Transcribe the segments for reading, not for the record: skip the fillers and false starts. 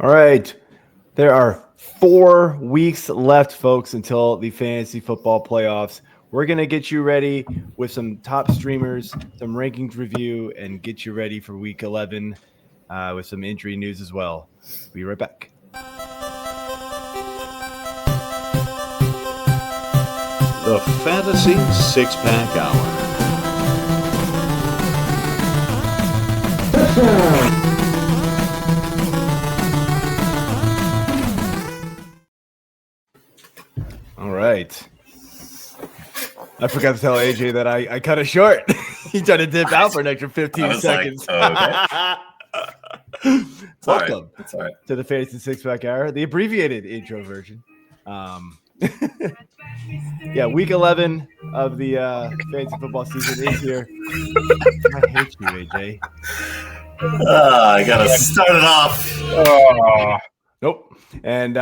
All right. There are 4 weeks left, folks, until the fantasy football playoffs. We're going to get you ready with some top streamers, some rankings review, and get you ready for week 11 with some injury news as well. Be right back. The Fantasy Six-Pack Hour. All right. I forgot to tell AJ that I cut it short. He tried to dip out for an extra 15 seconds. Like, Welcome right. to the Fantasy Six-Pack Hour, the abbreviated intro version. Week 11 of the fantasy football season is here. I hate you, AJ. I gotta start it off. Nope. And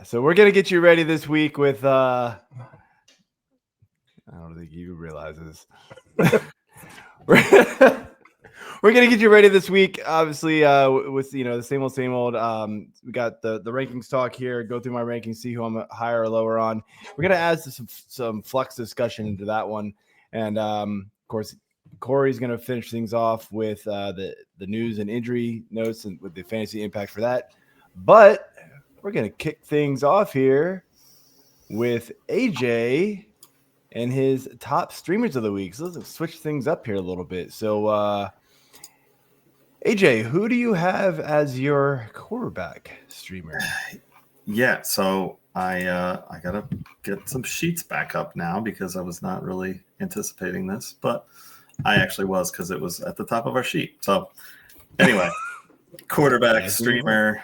so we're gonna get you ready this week with I don't think you realize this. We're gonna get you ready this week, obviously, with the same old. We got the rankings talk here. Go through my rankings, see who I'm higher or lower on. We're gonna add some flex discussion into that one, and of course, Corey's gonna finish things off with the news and injury notes and with the fantasy impact for that. But we're gonna kick things off here with AJ and his top streamers of the week. So let's switch things up here a little bit. So. AJ, who do you have as your quarterback streamer? Yeah, so I gotta get some sheets back up now because I was not really anticipating this, but I actually was because it was at the top of our sheet. So anyway, quarterback streamer.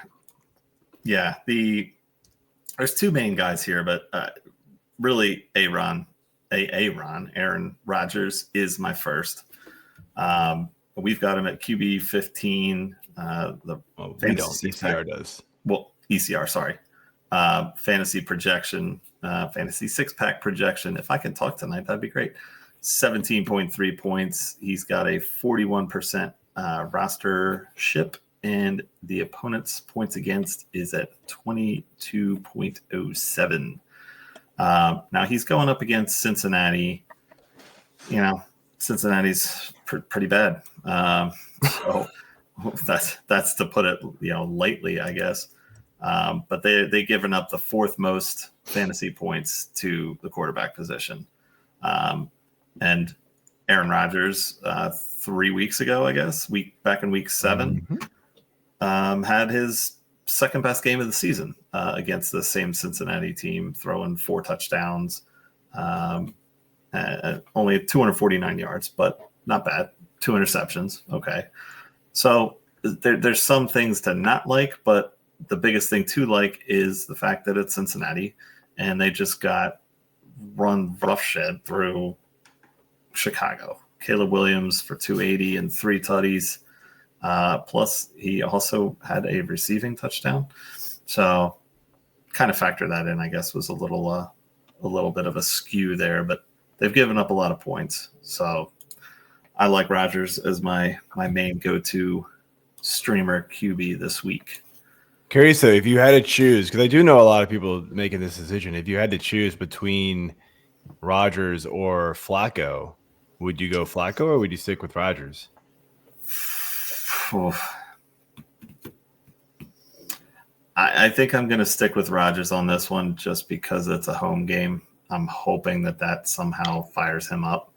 Yeah, there's two main guys here, but really Aaron Rodgers is my first. We've got him at QB 15. ECR does. Well, ECR, sorry. Fantasy projection, fantasy six-pack projection. If I can talk tonight, that'd be great. 17.3 points. He's got a 41% roster ship, and the opponent's points against is at 22.07. Now he's going up against Cincinnati. Cincinnati's pretty bad. So that's to put it, lightly, I guess. But they've given up the fourth most fantasy points to the quarterback position. And Aaron Rodgers, 3 weeks ago, I guess, back in week 7, had his second best game of the season against the same Cincinnati team, throwing 4 touchdowns. Only 249 yards, but not bad. 2 interceptions. Okay. So there's some things to not like, but the biggest thing to like is the fact that it's Cincinnati and they just got run roughshod through Chicago. Caleb Williams for 280 and 3 tutties. Plus he also had a receiving touchdown. So kind of factor that in, I guess, was a little bit of a skew there, but they've given up a lot of points. So I like Rodgers as my main go-to streamer QB this week. Curious, though, if you had to choose, because I do know a lot of people making this decision, if you had to choose between Rodgers or Flacco, would you go Flacco or would you stick with Rodgers? I think I'm going to stick with Rodgers on this one just because it's a home game. I'm hoping that somehow fires him up.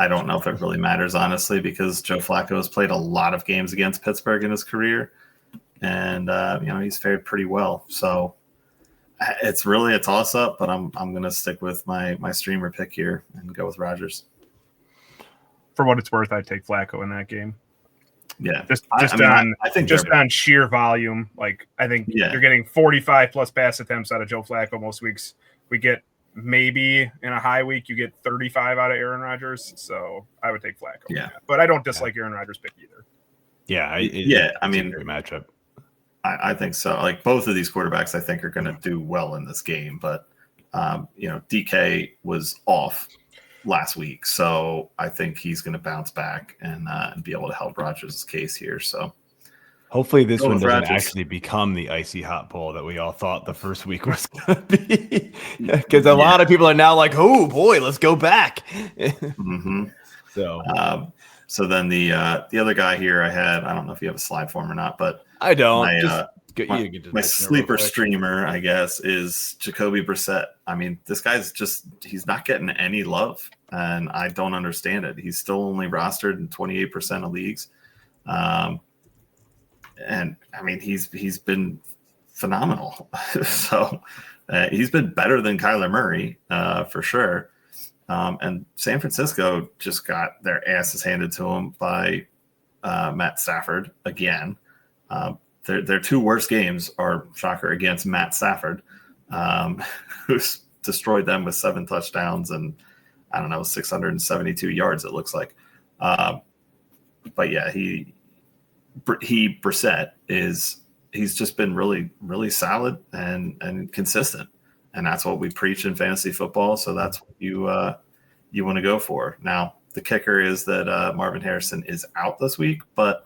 I don't know if it really matters, honestly, because Joe Flacco has played a lot of games against Pittsburgh in his career, and he's fared pretty well. So it's really a toss-up, but I'm going to stick with my streamer pick here and go with Rodgers. For what it's worth, I'd take Flacco in that game. Yeah, I think on sheer volume, like I think you're getting 45 plus pass attempts out of Joe Flacco most weeks. We get maybe in a high week you get 35 out of Aaron Rodgers, so I would take Flacco. Yeah, but I don't dislike Aaron Rodgers' pick either. I mean, great matchup. I think so. Like both of these quarterbacks, I think are going to do well in this game, but DK was off last week, so I think he's going to bounce back and be able to help Rodgers' case here. So Hopefully this one doesn't actually become the icy hot poll that we all thought the first week was going to be. Because a lot of people are now like, oh, boy, let's go back. Mm-hmm. So then the other guy here I don't know if you have a slide for him or not, but I don't. My sleeper streamer, I guess, is Jacoby Brissett. I mean, this guy's he's not getting any love, and I don't understand it. He's still only rostered in 28% of leagues. And I mean, he's been phenomenal. So he's been better than Kyler Murray for sure. And San Francisco just got their asses handed to them by Matt Stafford again. Their two worst games are, shocker, against Matt Stafford, who's destroyed them with 7 touchdowns and 672 yards, it looks like. But yeah, Brissett he's just been really, really solid and consistent. And that's what we preach in fantasy football. So that's what you want to go for. Now, the kicker is that Marvin Harrison is out this week, but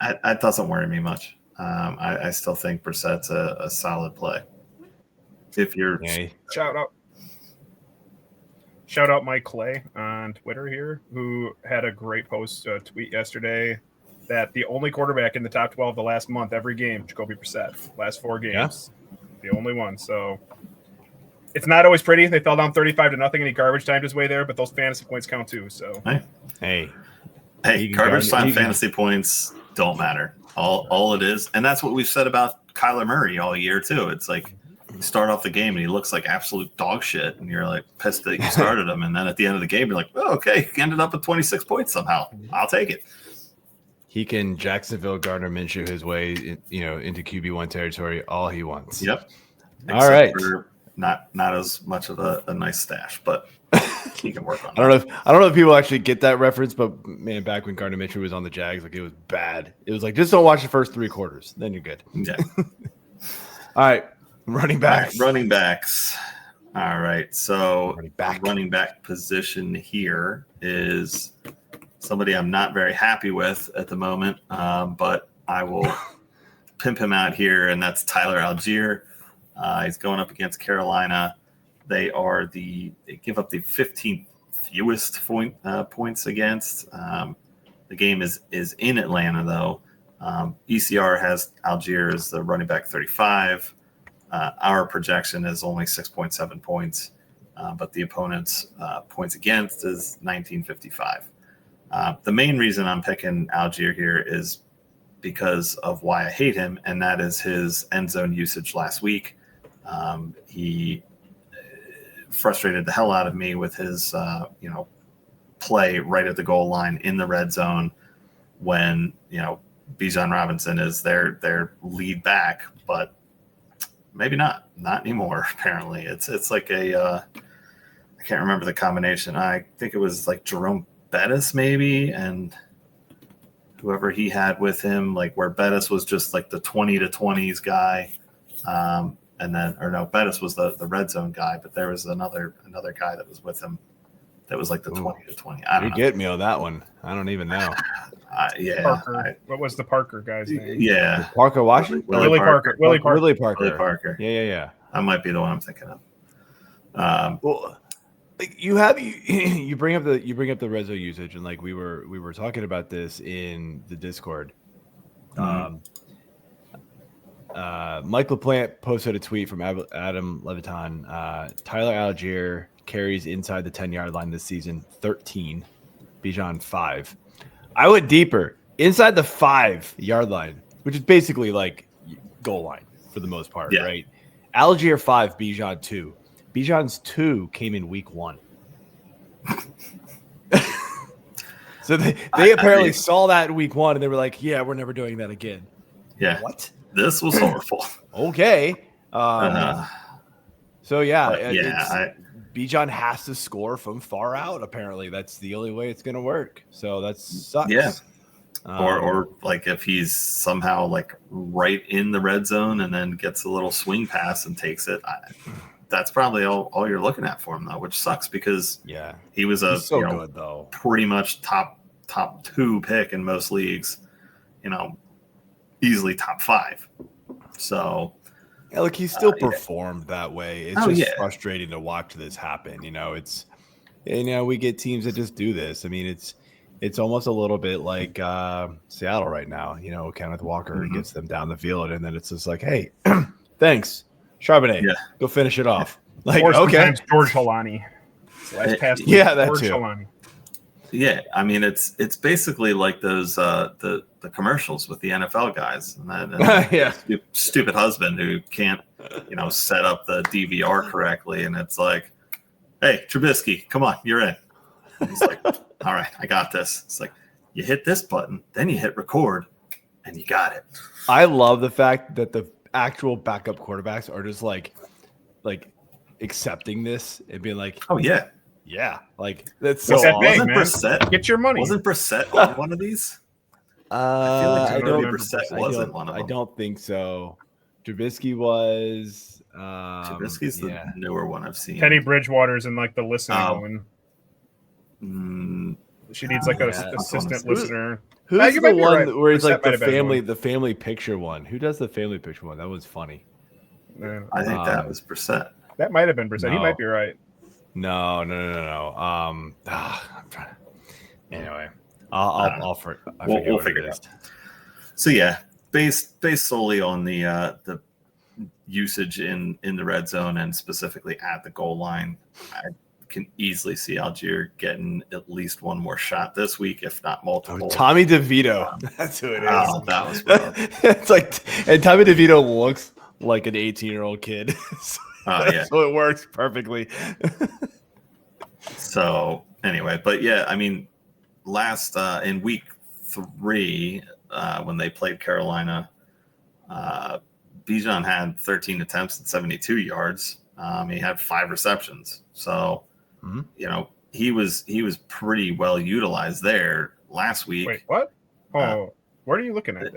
that doesn't worry me much. I still think Brissett's a solid play. If you're shout out Mike Clay on Twitter here, who had a great tweet yesterday that the only quarterback in the top 12 the last month, every game, Jacoby Brissett, last 4 games, the only one. So it's not always pretty. They fell down 35-0 and he garbage timed his way there, but those fantasy points count too. So hey, garbage time fantasy points don't matter. All it is, and that's what we've said about Kyler Murray all year too. It's like you start off the game and he looks like absolute dog shit, and you're like pissed that you started him, and then at the end of the game you're like, oh, okay, he ended up with 26 points somehow. I'll take it. He can Jacksonville Gardner Minshew his way, into QB1 territory all he wants. Yep. All right. Not as much of a nice stash, but he can work on it. I don't know if people actually get that reference, but man, back when Gardner Minshew was on the Jags, like it was bad. It was like, just don't watch the first 3 quarters, then you're good. Yeah. All right. Running backs. Running backs. All right. So running back position here is somebody I'm not very happy with at the moment, but I will pimp him out here, and that's Tyler Algier. He's going up against Carolina. They give up the 15th fewest points against. The game is in Atlanta, though. ECR has Algier as the running back 35. Our projection is only 6.7 points, but the opponent's points against is 1955. The main reason I'm picking Algier here is because of why I hate him, and that is his end zone usage last week. He frustrated the hell out of me with his, play right at the goal line in the red zone when, Bijan Robinson is their lead back, but maybe not anymore. Apparently it's like I can't remember the combination. I think it was like Jerome Bettis maybe, and whoever he had with him, like where Bettis was just like the 20-20s guy. Bettis was the red zone guy, but there was another guy that was with him that was like the 20-20. I don't know. You get me on that one. I don't even know. Parker. What was the Parker guy's name? Yeah. Parker Washington? Willie Parker. Willie Parker. Yeah. That might be the one I'm thinking of. Well, you bring up the red zone usage, and like we were talking about this in the Discord. Mm-hmm. Mike LaPlante posted a tweet from Adam Levitan. Tyler Algier carries inside the 10-yard line this season, 13. Bijan 5. I went deeper inside the 5-yard line, which is basically like goal line for the most part, right? Algier 5, Bijan 2. Bijan's 2 came in week 1. So they apparently saw that in week 1, and they were like, "Yeah, we're never doing that again." Yeah. What? This was horrible. Okay. Bijan has to score from far out. Apparently, that's the only way it's going to work. So that sucks. Yeah. Or like if he's somehow like right in the red zone and then gets a little swing pass and takes it. That's probably all you're looking at for him, though, which sucks because he was good, though. Pretty much top 2 pick in most leagues, easily top 5. So, yeah, look, he still performed that way. It's just frustrating to watch this happen. It's we get teams that just do this. I mean, it's almost a little bit like Seattle right now. Kenneth Walker gets them down the field, and then it's just like, hey, thanks, Charbonnet, go finish it off. Like, or okay, sometimes George Halani. Last pass, that George too. Halani. Yeah, I mean it's basically like those the commercials with the NFL guys, and stupid husband who can't set up the DVR correctly, and it's like, hey, Trubisky, come on, you're in. And he's like, all right, I got this. It's like, you hit this button, then you hit record, and you got it. I love the fact that the actual backup quarterbacks are just like accepting this and being like, oh yeah, like that's so that awesome. big, man. Brissett, get your money. Wasn't Brissett on one of these? I feel like Brissett wasn't one of them. I don't think so. Trubisky was. Trubisky's the newer one I've seen. Teddy Bridgewater's in like the listening one. She needs like an assistant listener. Who's the one where it's like the family picture one? Who does the family picture one? That was funny. I think that was Brissett. That might have been Brissett. No. He might be right. No. I'm trying to. Anyway, we'll figure it out. So yeah, based solely on the usage in the red zone and specifically at the goal line, I can easily see Algier getting at least one more shot this week, if not multiple. Tommy DeVito, that's who it is. Oh, that was rough. It's like, and Tommy DeVito looks like an 18-year-old kid. So it works perfectly. So anyway, but yeah, I mean, last in week 3 when they played Carolina, Bijan had 13 attempts and 72 yards. He had 5 receptions. So, he was pretty well utilized there last week. Wait, what? Oh, where are you looking at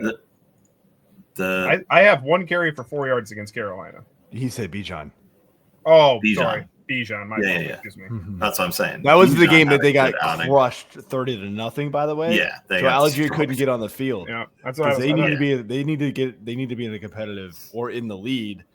that? I have 1 carry for 4 yards against Carolina. He said Bijan. Oh, Bijan. Sorry. Bijan. Excuse me. That's what I'm saying. That was the game that they got crushed 30-0, by the way. Yeah. So Algier couldn't get on the field. Yeah. That's what they need to be in a competitive or in the lead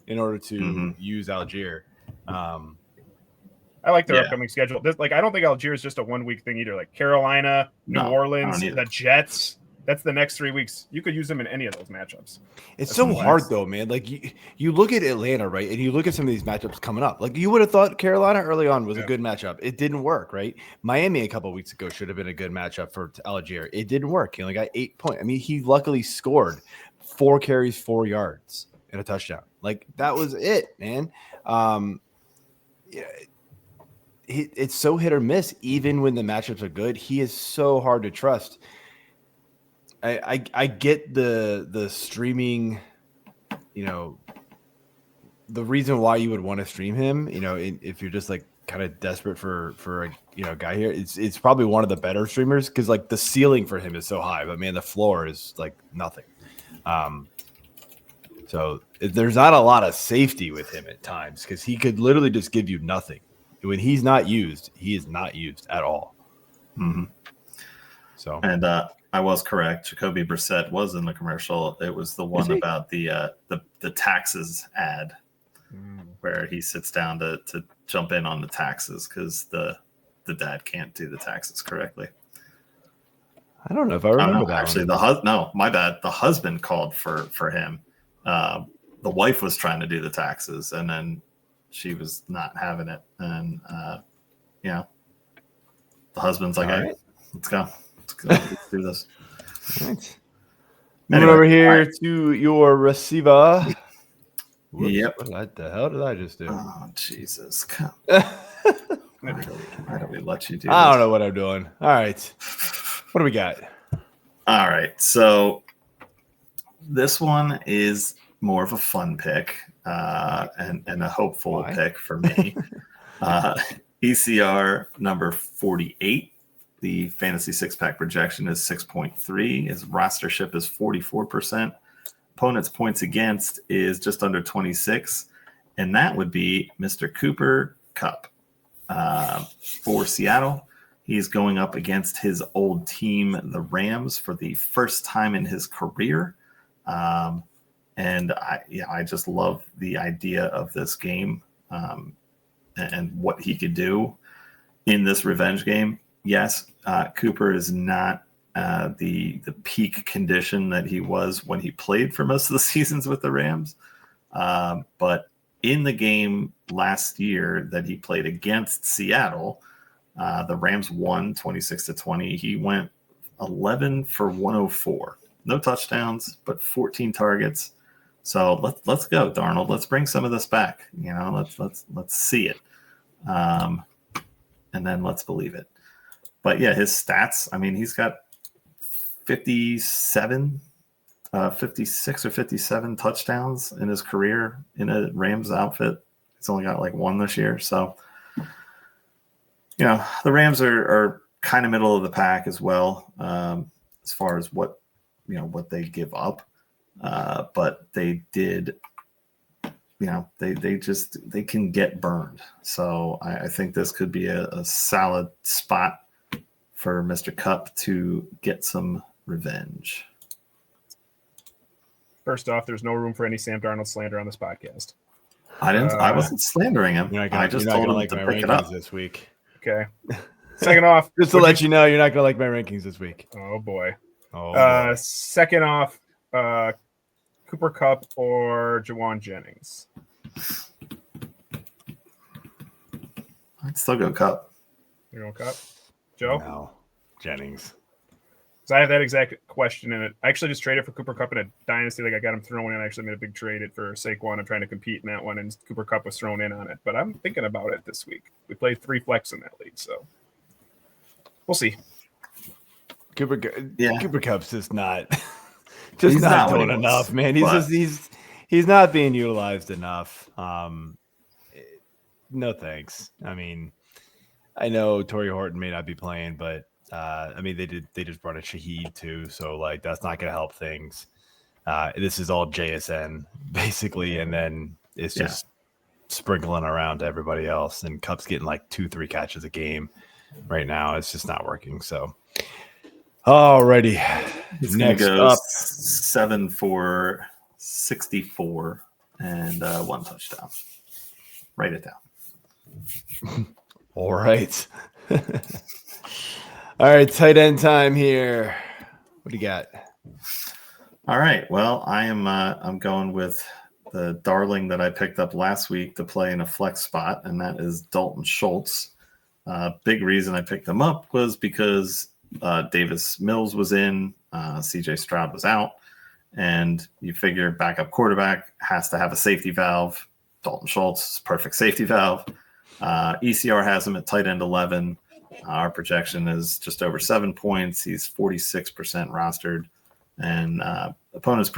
in order to use Algier. I like their upcoming schedule. I don't think Algier is just a 1-week thing either. Like Carolina, New Orleans, the Jets. That's the next 3 weeks. You could use them in any of those matchups. It's so hard though, man. Like you look at Atlanta, right? And you look at some of these matchups coming up. Like you would have thought Carolina early on was a good matchup. It didn't work, right? Miami a couple of weeks ago should have been a good matchup for Algier. It didn't work. He only got 8 points. I mean, he luckily scored 4 carries, 4 yards, and a touchdown. Like that was it, man. It's so hit or miss. Even when the matchups are good, he is so hard to trust. I get the streaming, the reason why you would want to stream him, if you're just like kind of desperate for a guy here, it's probably one of the better streamers because like the ceiling for him is so high, but man, the floor is like nothing. So there's not a lot of safety with him at times because he could literally just give you nothing. When he's not used, he is not used at all. Mm-hmm. So I was correct. Jacoby Brissett was in the commercial. It was the one about the taxes ad where he sits down to jump in on the taxes because the dad can't do the taxes correctly. I don't know if I remember that. Actually, my bad. The husband called for him. The wife was trying to do the taxes, and then she was not having it. And the husband's like, "Hey, let's go. Let's do this." All right. Moving over here to your receiver. Whoops, yep. What the hell did I just do? Oh, Jesus. Come. Why don't we let you do I don't know what I'm doing. All right. What do we got? All right. So this one is more of a fun pick and a hopeful pick for me. ECR number 48. The fantasy 6-pack projection is 6.3. His rostership is 44%. Opponent's points against is just under 26. And that would be Mr. Cooper Kupp. For Seattle, he's going up against his old team, the Rams, for the first time in his career. And I just love the idea of this game and what he could do in this revenge game. Yes, Cooper is not the peak condition that he was when he played for most of the seasons with the Rams. But in the game last year that he played against Seattle, the Rams won 26-20. He went 11 for 104. No touchdowns, but 14 targets. So let's go, Darnold. Let's bring some of this back. Let's see it. And then let's believe it. But yeah, his stats, I mean, he's got 56 or 57 touchdowns in his career in a Rams outfit. He's only got like one this year. So, the Rams are kind of middle of the pack as well, as far as what they give up. But they did, they can get burned. So I think this could be a solid spot for Mr. Cup to get some revenge. First off, there's no room for any Sam Darnold slander on this podcast. I wasn't slandering him. I just told him to pick it up this week. Okay. Second off, just to let you know, you're not going to like my rankings this week. Oh boy. Boy. Second off, Cooper Kupp or Jawan Jennings. I'd still go Kupp. You're going Kupp? Joe? No, Jennings. So I have that exact question in it. I actually just traded for Cooper Kupp in a dynasty. Like I got him thrown in. I actually made a big trade it for Saquon. I'm trying to compete in that one, and Cooper Kupp was thrown in on it. But I'm thinking about it this week. We played 3 flex in that league, so we'll see. Cooper Kupp's just not doing enough, man. He's not being utilized enough. No thanks. I mean, I know Torrey Horton may not be playing, but they just brought a Shaheed too, so like that's not going to help things. This is all JSN basically, and then it's just sprinkling around to everybody else. And Kupp's getting like 2-3 catches a game right now. It's just not working. So, alrighty, next up, 7 for 64 and 1 touchdown. Write it down. All right. All right, tight end time here. What do you got? All right. Well, I'm going with the darling that I picked up last week to play in a flex spot, and that is Dalton Schultz. Big reason I picked him up was because Davis Mills was in, CJ Stroud was out, and you figure backup quarterback has to have a safety valve. Dalton Schultz is perfect safety valve. ECR has him at tight end 11. Our projection is just over 7 points. He's 46% rostered, and opponent's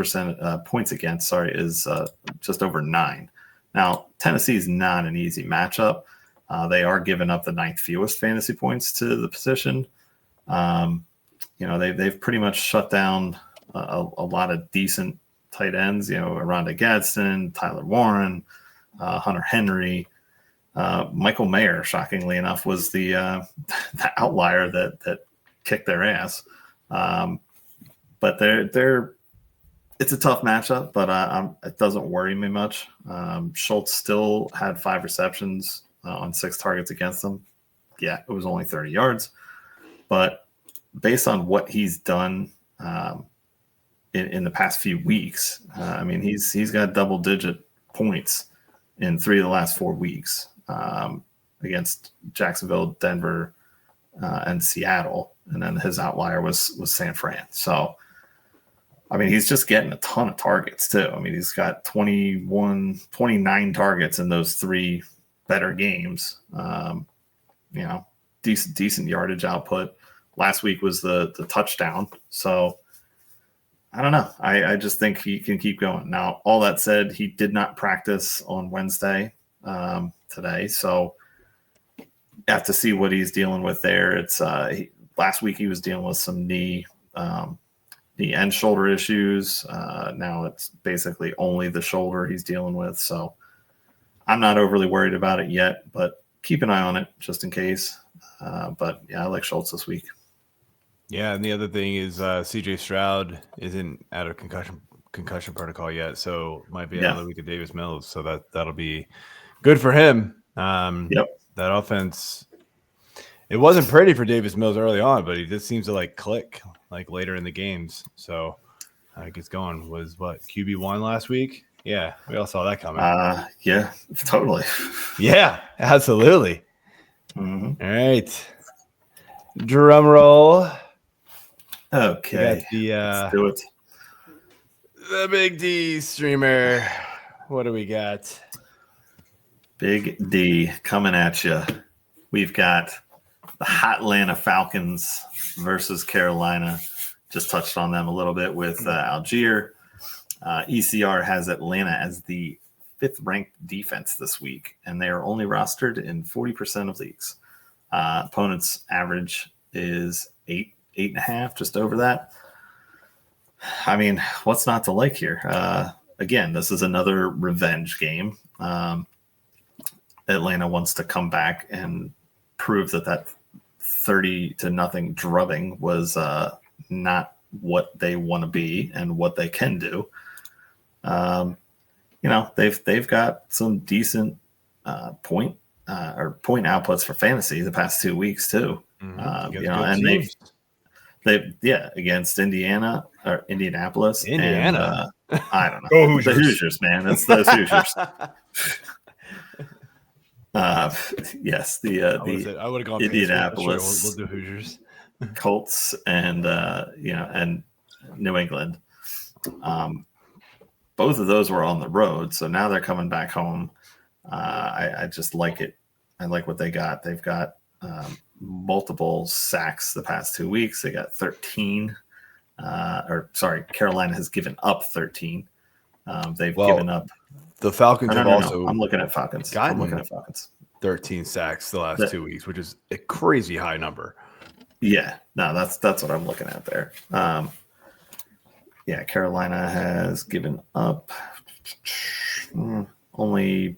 points against, is just over 9. Now, Tennessee is not an easy matchup. They are giving up the 9th fewest fantasy points to the position. They've pretty much shut down a lot of decent tight ends. Oronde Gadsden, Tyler Warren, Hunter Henry. Michael Mayer, shockingly enough, was the outlier that kicked their ass. But it's a tough matchup, but it doesn't worry me much. Schultz still had 5 receptions on 6 targets against them. Yeah, it was only 30 yards, but based on what he's done in the past few weeks, he's got double-digit points in 3 of the last 4 weeks. Against Jacksonville, Denver, and Seattle. And then his outlier was San Fran. So, he's just getting a ton of targets too. He's got 29 targets in those 3 better games. Decent yardage output. Last week was the touchdown. So, I don't know. I just think he can keep going. Now, all that said, he did not practice on Wednesday. Today, so you have to see what he's dealing with there. It's last week he was dealing with some knee and shoulder issues. Now it's basically only the shoulder he's dealing with, so I'm not overly worried about it yet, but keep an eye on it just in case. But yeah, I like Schultz this week. Yeah, and the other thing is CJ Stroud isn't out of concussion concussion protocol yet, so might be another week of Davis Mills. So that'll be good for him. That offense. It wasn't pretty for Davis Mills early on, but he just seems to like click like later in the games. So it gets going. Was what QB1 last week? Yeah, we all saw that coming. Yeah, totally. Yeah, absolutely. Mm-hmm. All right, drum roll. Okay, let's do it. The Big D streamer. What do we got? Big D coming at you. We've got the hot Atlanta Falcons versus Carolina. Just touched on them a little bit with Algier. ECR has Atlanta as the 5th ranked defense this week, and they are only rostered in 40% of leagues. Opponent's average is 8.5, just over that. I mean, what's not to like here? Again, this is another revenge game. Atlanta wants to come back and prove that 30-0 drubbing was not what they want to be and what they can do. They've got some decent point outputs for fantasy the past 2 weeks too. And against Indianapolis, Indiana. And, I don't know. Go Hoosiers. The Hoosiers, man. It's those Hoosiers. Yes, I would have gone Indianapolis. We'll do Hoosiers. Colts and and New England. Both of those were on the road, so now they're coming back home. I just like it. I like what they got. They've got multiple sacks the past 2 weeks. They got 13. Carolina has given up 13. They've given up. The Falcons have also. I'm looking at Falcons. 13 sacks the last 2 weeks, which is a crazy high number. Yeah, no, that's what I'm looking at there. Carolina has given up only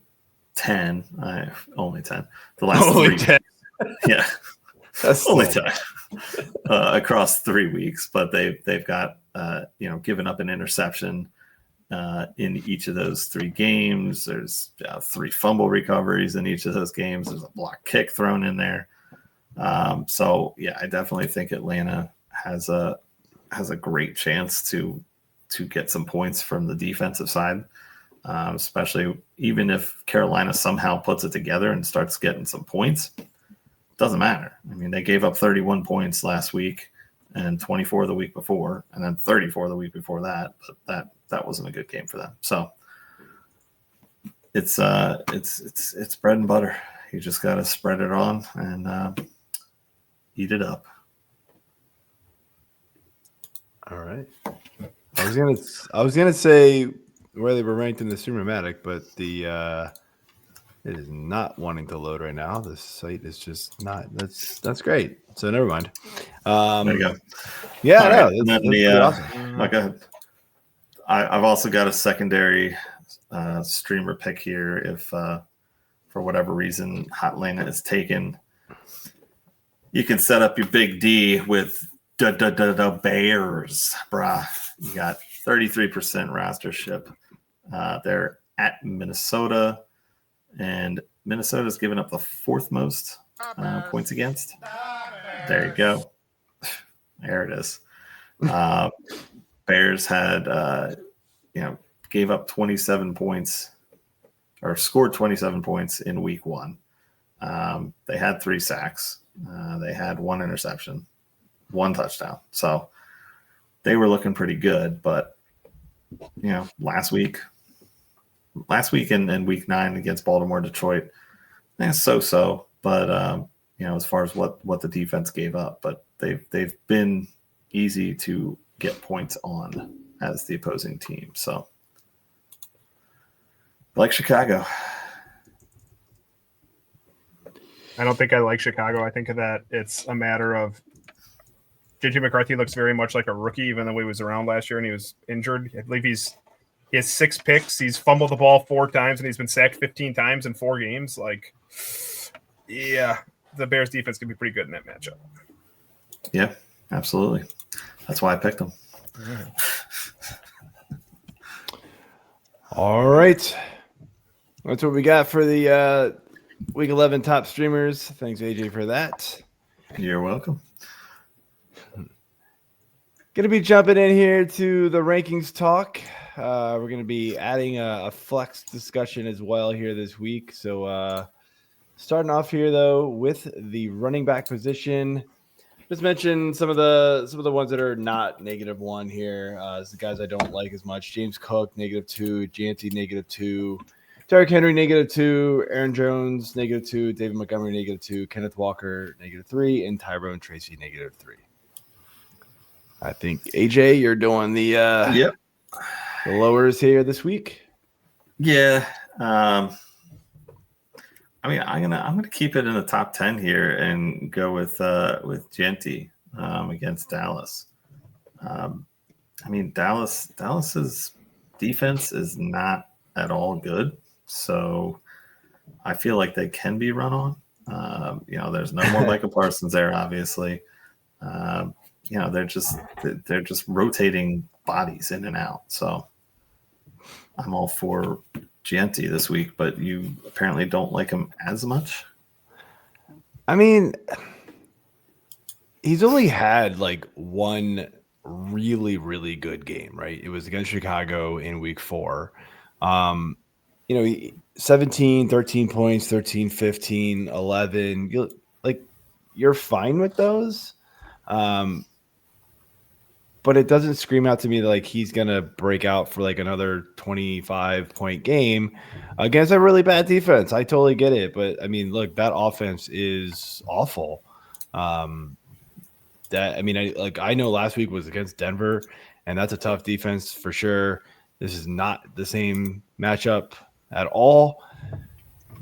10. Only 10. The last only 3 10. Yeah, that's only 10 across 3 weeks. But they've got given up an interception in each of those 3 games. There's 3 fumble recoveries in each of those games. There's a block kick thrown in there. I definitely think Atlanta has a great chance to get some points from the defensive side, especially even if Carolina somehow puts it together and starts getting some points. Doesn't matter. I mean, they gave up 31 points last week and 24 the week before, and then 34 the week before that. But that wasn't a good game for them. So it's bread and butter. You just got to spread it on and eat it up. All right. I was gonna say where they were ranked in the Streamer-matic, but it is not wanting to load right now. The site is just not. That's great. So never mind. There you go. Yeah, right. that's awesome. Go ahead. I've also got a secondary streamer pick here. If for whatever reason Hotlanta is taken, you can set up your Big D with the Bears, brah. You got 33% rostership. They're at Minnesota, and Minnesota's given up the 4th most points against. There you go. There it is. Bears had, gave up 27 points or scored 27 points in week 1. They had 3 sacks. They had 1 interception, 1 touchdown. So they were looking pretty good, but last week and week 9 against Baltimore, Detroit, so. But as far as what the defense gave up, but they've been easy to get points on as the opposing team. So like Chicago. I don't think I like Chicago. I think that it's a matter of JJ McCarthy looks very much like a rookie, even though he was around last year and he was injured. I believe he has 6 picks. He's fumbled the ball 4 times and he's been sacked 15 times in 4 games. The Bears defense can be pretty good in that matchup. Yeah, absolutely. That's why I picked them. All right. That's what we got for the Week 11 top streamers. Thanks, AJ, for that. You're welcome. Going to be jumping in here to the rankings talk. We're going to be adding a flex discussion as well here this week. So starting off here, though, with the running back position. Just mention some of the ones that are not -1 here. It's the guys I don't like as much. James Cook, -2. Janty, -2. Derrick Henry, -2. Aaron Jones, -2. David Montgomery, -2. Kenneth Walker, -3. And Tyrone Tracy, -3. I think, AJ, you're doing the lowers here this week. Yeah. I mean, I'm gonna keep it in the top 10 here and go with Genty against Dallas. I mean, Dallas's defense is not at all good, so I feel like they can be run on. There's no more Michael Parsons there, obviously. They're just rotating bodies in and out. So I'm all for Gianti this week, but you apparently don't like him as much. I mean, he's only had like one really, really good game, right? It was against Chicago in week 4. 17, 13 points, 13, 15, 11. You're fine with those. But it doesn't scream out to me like he's going to break out for like another 25-point game against a really bad defense. I totally get it. But, I mean, look, that offense is awful. I know last week was against Denver, and that's a tough defense for sure. This is not the same matchup at all.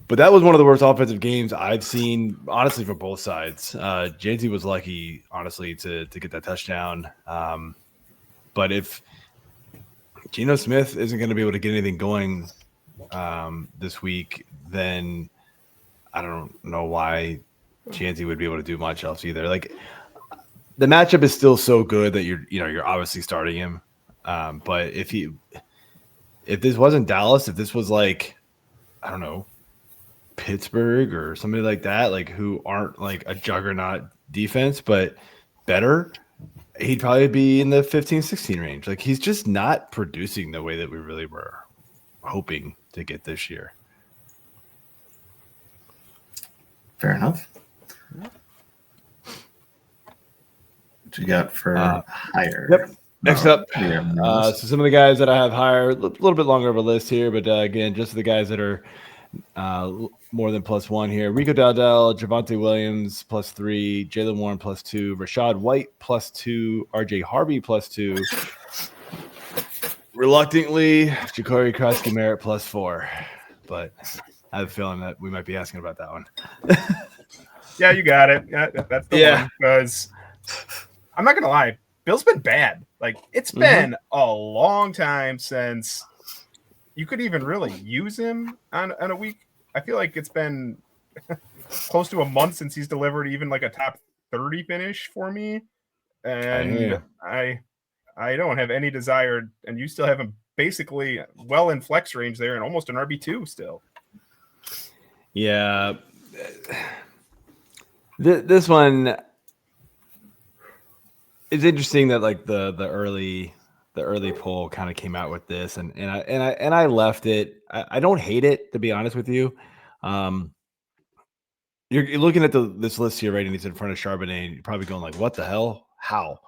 But that was one of the worst offensive games I've seen, honestly, from both sides. Janty was lucky, honestly, to get that touchdown. But if Geno Smith isn't going to be able to get anything going this week, then I don't know why Janty would be able to do much else either. Like, the matchup is still so good that you're obviously starting him. But if this wasn't Dallas, if this was like, I don't know, Pittsburgh or somebody like that, like who aren't like a juggernaut defense, but better, he'd probably be in the 15-16 range. Like, he's just not producing the way that we really were hoping to get this year. Fair enough. What you got for higher? Yep. Next up, so some of the guys that I have higher, a little bit longer of a list here, but again, just the guys that are more than +1 here. Rico Dowdell, Javonte Williams +3, Jaylen Warren +2, Rashad White +2, RJ Harvey +2. Reluctantly, Ja'Cory Krosky-Merritt +4. But I have a feeling that we might be asking about that one. Yeah, you got it. Yeah, that's the one. Because I'm not gonna lie, Bill's been bad. Like, it's been a long time since you could even really use him on a week. I feel like it's been close to a month since he's delivered even like a top 30 finish for me. And I don't have any desire, and you still have him basically well in flex range there and almost an RB2 still. Yeah. This one is interesting that like the early poll kind of came out with this, and I left it. I don't hate it, to be honest with you. You're looking at this list here, right? And he's in front of Charbonnet, and you're probably going like, "What the hell? How?"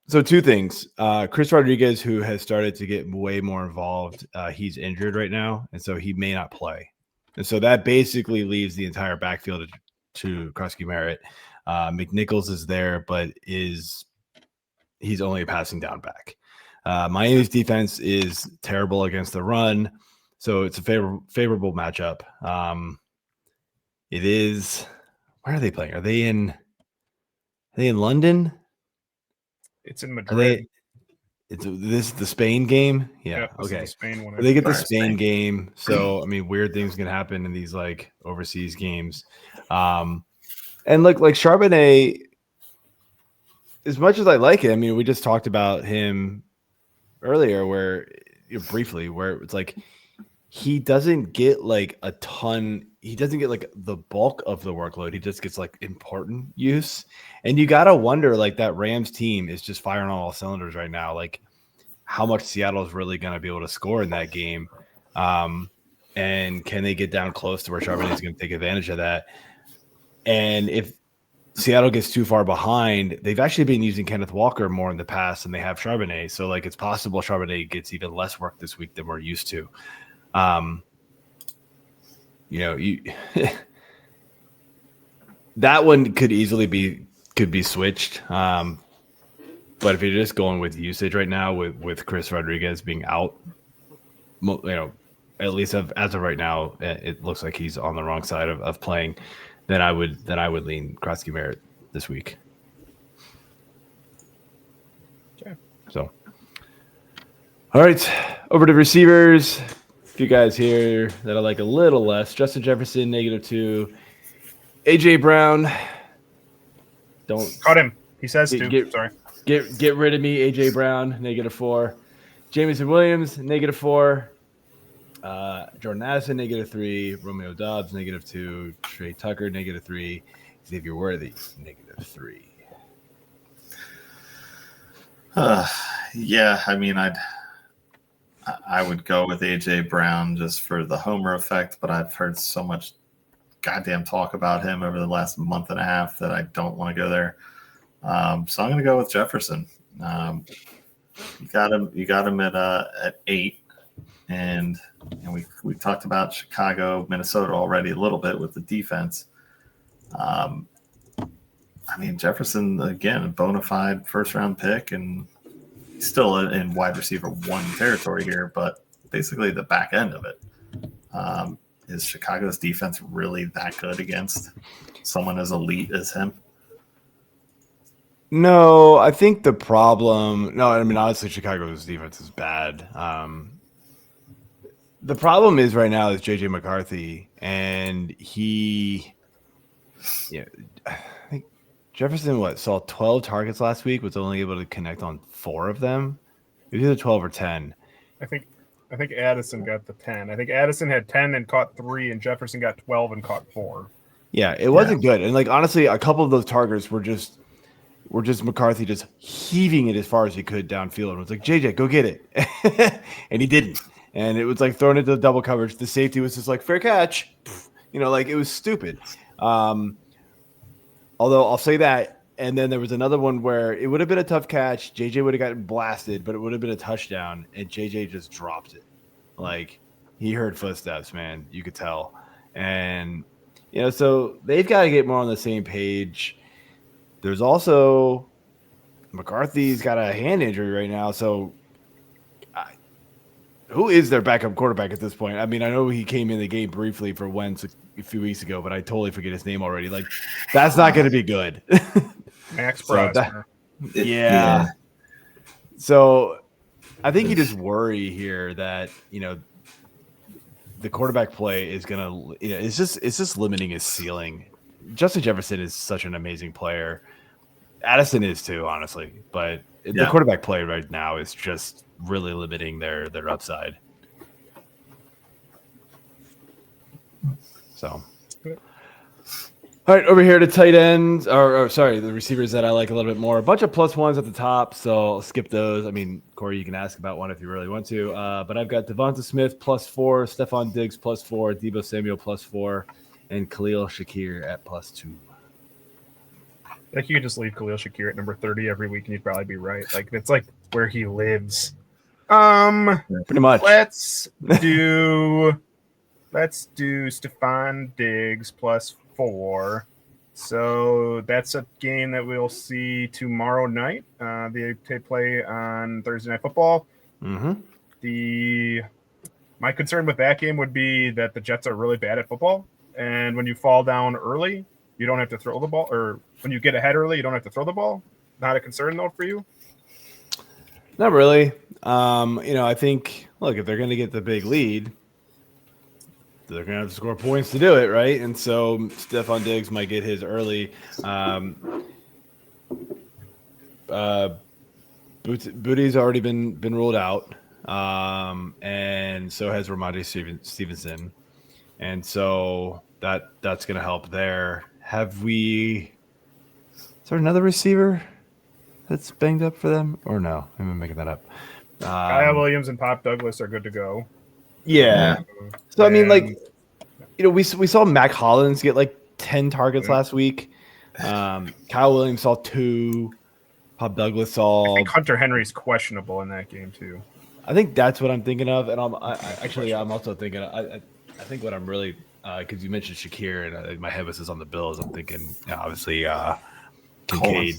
So two things. Chris Rodriguez, who has started to get way more involved, he's injured right now, and so he may not play. And so that basically leaves the entire backfield to Krosky-Merritt. McNichols is there, but he's only a passing down back. Miami's defense is terrible against the run, so it's a favorable matchup. It is. Where are they playing? Are they in London? It's in Madrid. This is the Spain game? Yeah. Okay. The Spain one. They get the Spain game. So, I mean, weird things can happen in these like overseas games. And look, like Charbonnet, as much as I like it, I mean, we just talked about him earlier where briefly, where it's like he doesn't get like a ton. He doesn't get like the bulk of the workload. He just gets like important use. And you got to wonder, like, that Rams team is just firing on all cylinders right now. Like, how much Seattle is really going to be able to score in that game. And can they get down close to where Charbonnet is going to take advantage of that? And if Seattle gets too far behind, they've actually been using Kenneth Walker more in the past than they have Charbonnet. So, like, it's possible Charbonnet gets even less work this week than we're used to. That one could easily be switched. But if you're just going with usage right now, with Chris Rodriguez being out, at least as of right now, it looks like he's on the wrong side of playing. Then I would lean Krosky Merritt this week. Okay. So, all right, over to receivers. A few guys here that I like a little less. Justin Jefferson, -2. AJ Brown. Don't cut him. He says to. Sorry. Get rid of me, AJ Brown, -4. Jameis Williams, -4. Jordan Addison, -3. Romeo Dobbs, -2. Trey Tucker, -3. Xavier Worthy, -3. Yeah, I mean, I would go with AJ Brown just for the homer effect, but I've heard so much goddamn talk about him over the last month and a half that I don't want to go there. So I'm going to go with Jefferson. You got him at 8, and we talked about Chicago, Minnesota already a little bit with the defense. I mean, Jefferson, again, a bona fide first-round pick, and he's still in wide receiver 1 territory here, but basically the back end of it. Is Chicago's defense really that good against someone as elite as him? No, I think the problem – no, I mean, honestly, Chicago's defense is bad. The problem is right now is J.J. McCarthy, and I think Jefferson, saw 12 targets last week, was only able to connect on 4 of them. It was either 12 or 10. I think Addison got the 10. I think Addison had 10 and caught 3, and Jefferson got 12 and caught 4. Yeah, it wasn't good. And, like, honestly, a couple of those targets were just McCarthy just heaving it as far as he could downfield. And it was like, JJ, go get it. And he didn't. And it was like throwing into the double coverage. The safety was just like, fair catch. Like, it was stupid. Although I'll say that. And then there was another one where it would have been a tough catch. JJ would have gotten blasted, but it would have been a touchdown. And JJ just dropped it. Like, he heard footsteps, man. You could tell. And, so they've got to get more on the same page. There's also McCarthy's got a hand injury right now. So who is their backup quarterback at this point? I mean, I know he came in the game briefly for Wentz a few weeks ago, but I totally forget his name already. Like, that's not going to be good. Max Brosner. Yeah. So I think you just worry here that, the quarterback play is going to, it's just limiting his ceiling. Justin Jefferson is such an amazing player. Addison is too, honestly, but the quarterback play right now is just really limiting their upside. So, all right, over here to tight ends, or sorry, the receivers that I like a little bit more. A bunch of +1s at the top, so I'll skip those. I mean, Corey, you can ask about one if you really want to, but I've got Devonta Smith +4, Stephon Diggs +4, Deebo Samuel +4, and Khalil Shakir at +2. Like, you could just leave Khalil Shakir at number 30 every week, and you'd probably be right. Like, it's like where he lives. Pretty much. Let's do Stephon Diggs +4. So that's a game that we'll see tomorrow night. They play on Thursday Night Football. Mm-hmm. My concern with that game would be that the Jets are really bad at football, and when you fall down early, you don't have to throw the ball, or when you get ahead early, you don't have to throw the ball. Not a concern, though, for you? Not really. I think, look, if they're going to get the big lead, they're going to have to score points to do it, right? And so Stephon Diggs might get his early. Booty's already been ruled out. and so has Ramondre Stevenson, and so that's going to help there. Is there another receiver that's banged up for them, or no? I'm making that up. Kyle Williams and Pop Douglas are good to go. Yeah. So I mean, like, we saw Mac Hollins get like 10 targets last week. Kyle Williams saw 2. Pop Douglas saw. I think Hunter Henry's questionable in that game too. I think that's what I'm thinking of, and I'm also thinking. I think what I'm really because you mentioned Shakir, and my head was on the Bills. I'm thinking, obviously, Kincaid.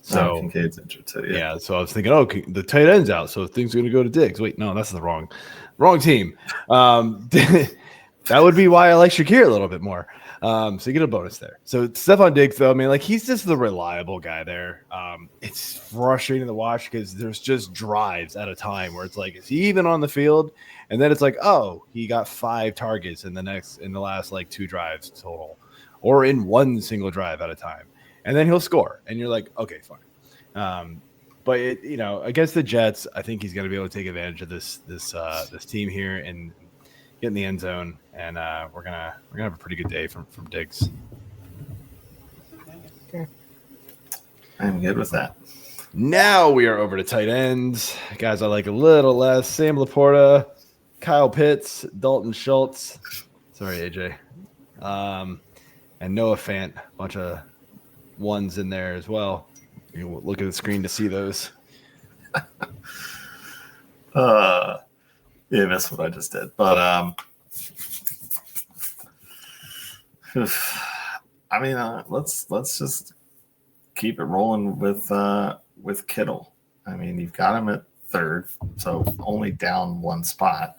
So Kincaid's injured too. Yeah. So I was thinking, the tight end's out, so things are going to go to Diggs. Wait, no, that's the wrong team. That would be why I like Shakir a little bit more. So you get a bonus there. So Stephon Diggs, though, I mean, like, he's just the reliable guy there. It's frustrating to watch because there's just drives at a time where it's like, is he even on the field? And then it's like, oh, he got 5 targets in the last like 2 drives total, or in one single drive at a time, and then he'll score, and you're like, okay, fine. But against the Jets, I think he's going to be able to take advantage of this team here and get in the end zone, and we're gonna have a pretty good day from Diggs. Okay, I'm good with that. Now we are over to tight ends, guys. I like a little less. Sam Laporta, Kyle Pitts, Dalton Schultz. Sorry, AJ, and Noah Fant. A bunch of ones in there as well. You look at the screen to see those. Yeah, that's what I just did. But I mean, let's just keep it rolling with Kittle. I mean, you've got him at 3rd, so only down 1 spot.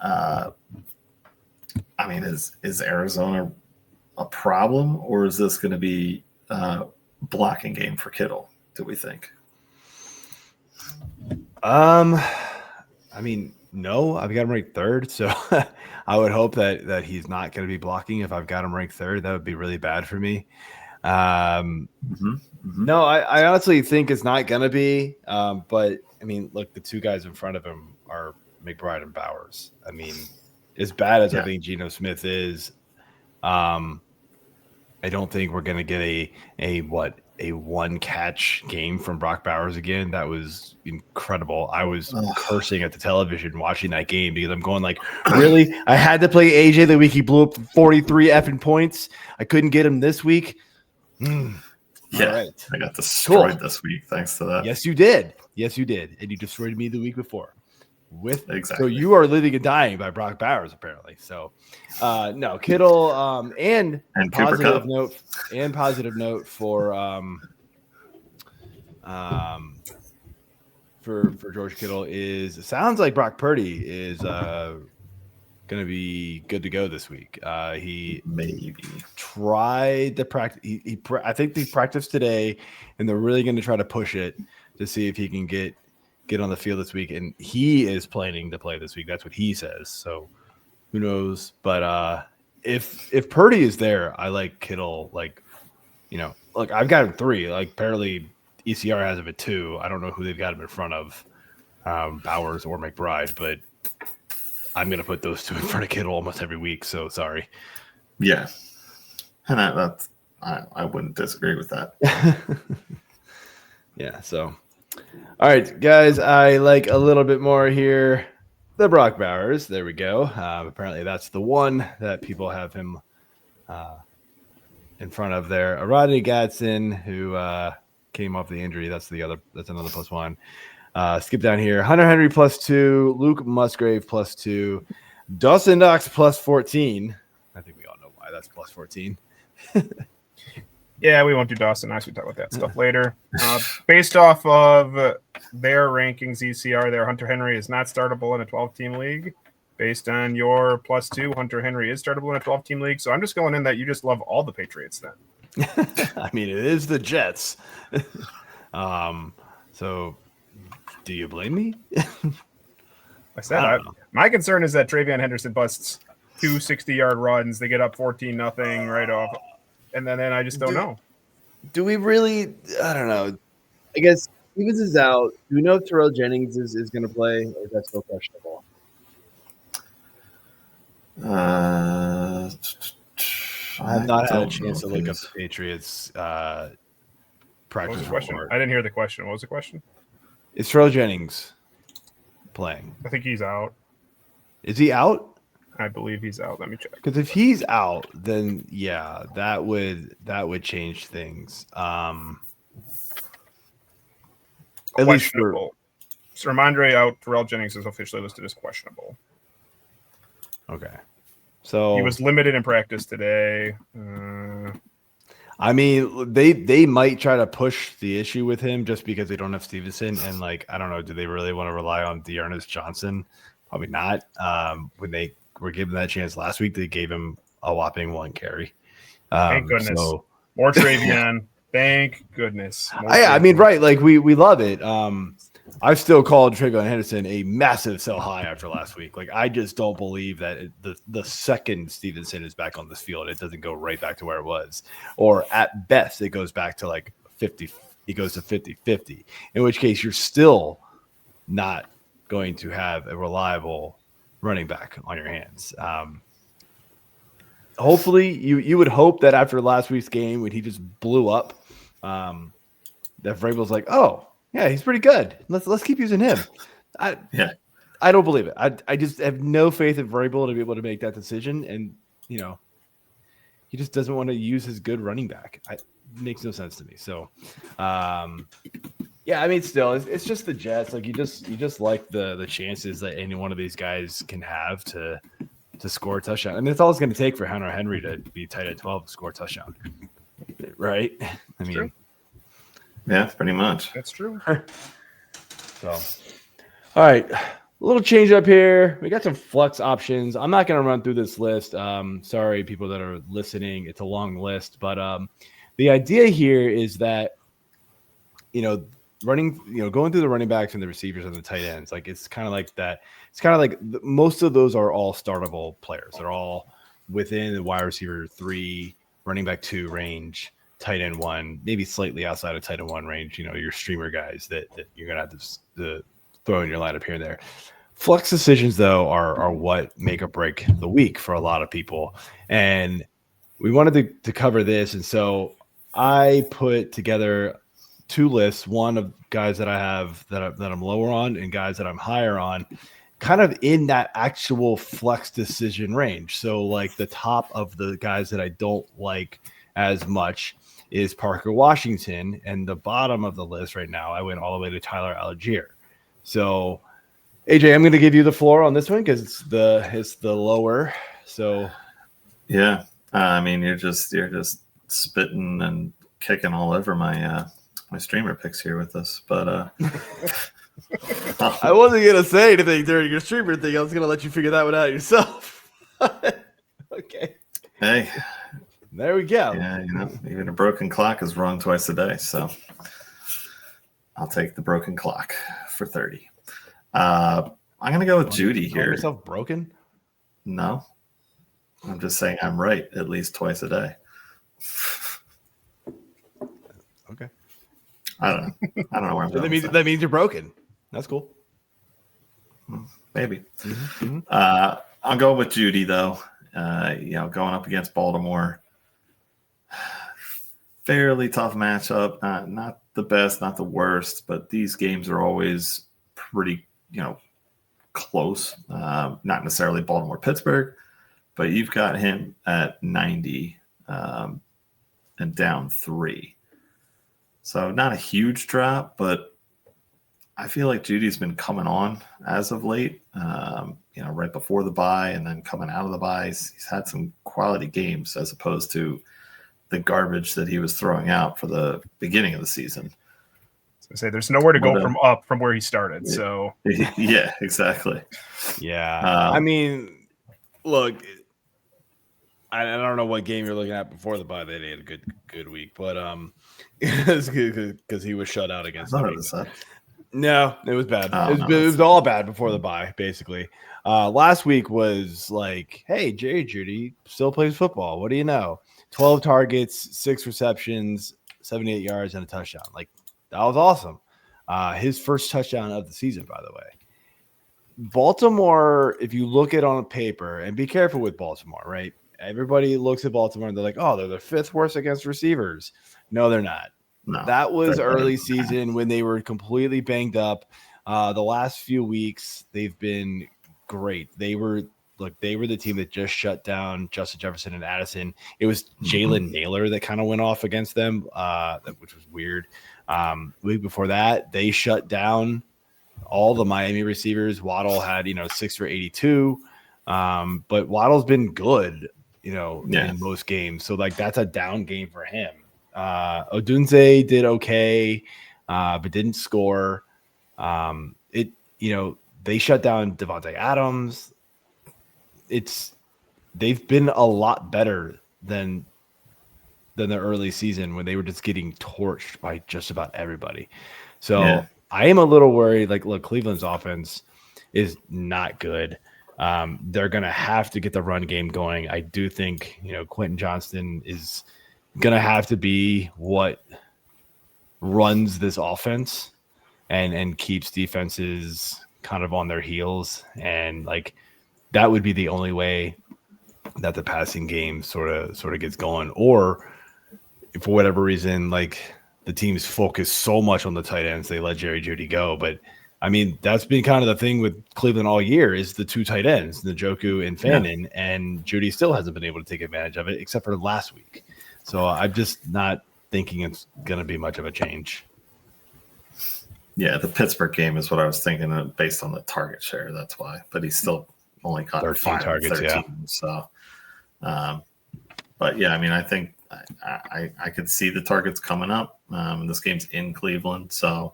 I mean, is Arizona a problem, or is this going to be a blocking game for Kittle, do we think? I mean, no, I've got him ranked 3rd, so I would hope that he's not going to be blocking. If I've got him ranked 3rd, that would be really bad for me. No, I honestly think it's not going to be. But I mean, look, the 2 guys in front of him are McBride and Bowers. I mean, as bad as I think Geno Smith is, I don't think we're going to get a 1-catch game from Brock Bowers again. That was incredible. I was cursing at the television watching that game because I'm going like, really? I had to play AJ the week he blew up 43 effing points. I couldn't get him this week. Yeah, right. I got destroyed this week thanks to that. Yes, you did. And you destroyed me the week before. Exactly. So you are living and dying by Brock Bowers, apparently. So no, Kittle and positive note for George Kittle is it sounds like Brock Purdy is going to be good to go this week. He maybe tried to practice. I think they practiced today, and they're really going to try to push it to see if he can get on the field this week, and he is planning to play this week. That's what he says. So who knows? But if Purdy is there, I like Kittle. Like, look, I've got him 3. Like, apparently ECR has him at 2. I don't know who they've got him in front of, Bowers or McBride, but I'm going to put those 2 in front of Kittle almost every week. So sorry. Yeah, and I wouldn't disagree with that. Yeah. So. All right, guys, I like a little bit more here. The Brock Bowers. There we go. Apparently that's the one that people have him in front of there. Oronde Gadsden, who came off the injury. That's another +1. Skip down here. Hunter Henry +2. Luke Musgrave +2. Dawson Knox +14. I think we all know why that's +14. Yeah, we won't do Dawson Knox. We talk about that stuff later. Based off of their rankings, ECR, their Hunter Henry is not startable in a 12-team league. Based on your +2, Hunter Henry is startable in a 12-team league. So I'm just going in that you just love all the Patriots then. I mean, it is the Jets. So do you blame me? I said my concern is that TreVeyon Henderson busts 2 60-yard runs. They get up 14-0 right off. And then I just don't know. Do we really? I don't know. I guess Stevens is out. Do we know if Terrell Jennings is going to play, or is that still questionable? I have not had a chance to look up the Patriots practice report. I didn't hear the question. What was the question? Is Terrell Jennings playing? I think he's out. Is he out? I believe he's out. Let me check. Because if he's out, then yeah, that would change things. At least for so Ramondre out. Terrell Jennings is officially listed as questionable. Okay, so he was limited in practice today. I mean, they might try to push the issue with him just because they don't have Stevenson, and like I don't know, do they really want to rely on Dearness Johnson? Probably not. When they were given that chance last week, they gave him a whopping 1 carry. Thank goodness. So. More Travion. Thank goodness. I mean, right. Like we love it. I've still called Travion Henderson a massive sell high after last week. Like I just don't believe that the second Stevenson is back on this field, it doesn't go right back to where it was. Or at best, it goes back to like 50. It goes to 50-50, in which case you're still not going to have a reliable running back on your hands. Hopefully, you would hope that after last week's game when he just blew up, that Vrabel's like, oh yeah, he's pretty good. Let's keep using him. I don't believe it. I just have no faith in Vrabel to be able to make that decision, and he just doesn't want to use his good running back. It makes no sense to me. So, yeah, I mean, still, it's just the Jets. Like you just like the chances that any one of these guys can have to score a touchdown. And that's all it's going to take for Hunter Henry to be tight at 12 to score a touchdown. Right? I mean, true. Yeah, pretty much. That's true. So, all right. A little change up here. We got some flex options. I'm not going to run through this list. Sorry, people that are listening. It's a long list. But the idea here is that, going through the running backs and the receivers and the tight ends, like it's kind of like that. It's kind of like most of those are all startable players. They're all within the wide receiver 3, running back 2 range, tight end 1, maybe slightly outside of tight end 1 range. Your streamer guys that you're gonna have to throw in your lineup here and there. Flex decisions though are what make or break the week for a lot of people, and we wanted to cover this, and so I put together 2 lists, one of guys that I have that I'm lower on and guys that I'm higher on, kind of in that actual flex decision range. So like the top of the guys that I don't like as much is Parker Washington, and the bottom of the list right now, I went all the way to Tyler Algier. So AJ, I'm going to give you the floor on this one because it's the lower. So yeah, I mean you're just spitting and kicking all over my streamer picks here with us, but I wasn't gonna say anything during your streamer thing. I was gonna let you figure that one out yourself. Okay. Hey, there we go. Yeah, even a broken clock is wrong twice a day, so I'll take the broken clock for 30. I'm gonna go with Judy here. Yourself broken? No, I'm just saying I'm right at least twice a day. Okay. I don't know where I'm going. That means you're broken. That's cool. Maybe. Mm-hmm. I'll go with Judy though. Going up against Baltimore, fairly tough matchup. Not the best, not the worst, but these games are always pretty, close. Not necessarily Baltimore-Pittsburgh, but you've got him at 90 and down 3. So not a huge drop, but I feel like Judy's been coming on as of late, right before the bye and then coming out of the bye. He's had some quality games as opposed to the garbage that he was throwing out for the beginning of the season. So I say there's nowhere to go from where he started. So yeah, exactly. Yeah. I mean, look, I don't know what game you're looking at before the bye. They had a good week, but because he was shut out against them. No, it was bad. It was all bad before the bye, basically. Last week was like, hey, Jerry Jeudy still plays football. What do you know? 12 targets, 6 receptions, 78 yards, and a touchdown. Like, that was awesome. His first touchdown of the season, by the way. Baltimore, if you look at it on paper, and be careful with Baltimore, right? Everybody looks at Baltimore and they're like, oh, they're the 5th worst against receivers. No, they're not. No, that was early season when they were completely banged up. The last few weeks, they've been great. They were the team that just shut down Justin Jefferson and Addison. It was Jalen Naylor that kind of went off against them, which was weird. Week before that, they shut down all the Miami receivers. Waddle had 6 for 82, but Waddle's been good, in most games. So that's a down game for him. Odunze did okay, but didn't score. They shut down Devontae Adams. They've been a lot better than the early season when they were just getting torched by just about everybody. So I am a little worried. Look, Cleveland's offense is not good. They're going to have to get the run game going. I do think, Quentin Johnston is going to have to be what runs this offense and keeps defenses kind of on their heels. And that would be the only way that the passing game sort of gets going. Or for whatever reason, the teams focus so much on the tight ends, they let Jerry Jeudy go. But I mean, that's been kind of the thing with Cleveland all year is the 2 tight ends, Njoku and Fannin, and Jeudy still hasn't been able to take advantage of it except for last week. So I'm just not thinking it's going to be much of a change. Yeah, the Pittsburgh game is what I was thinking of based on the target share. That's why. But he's still only caught 13 targets. 13, so, but yeah, I mean, I think I could see the targets coming up. This game's in Cleveland, so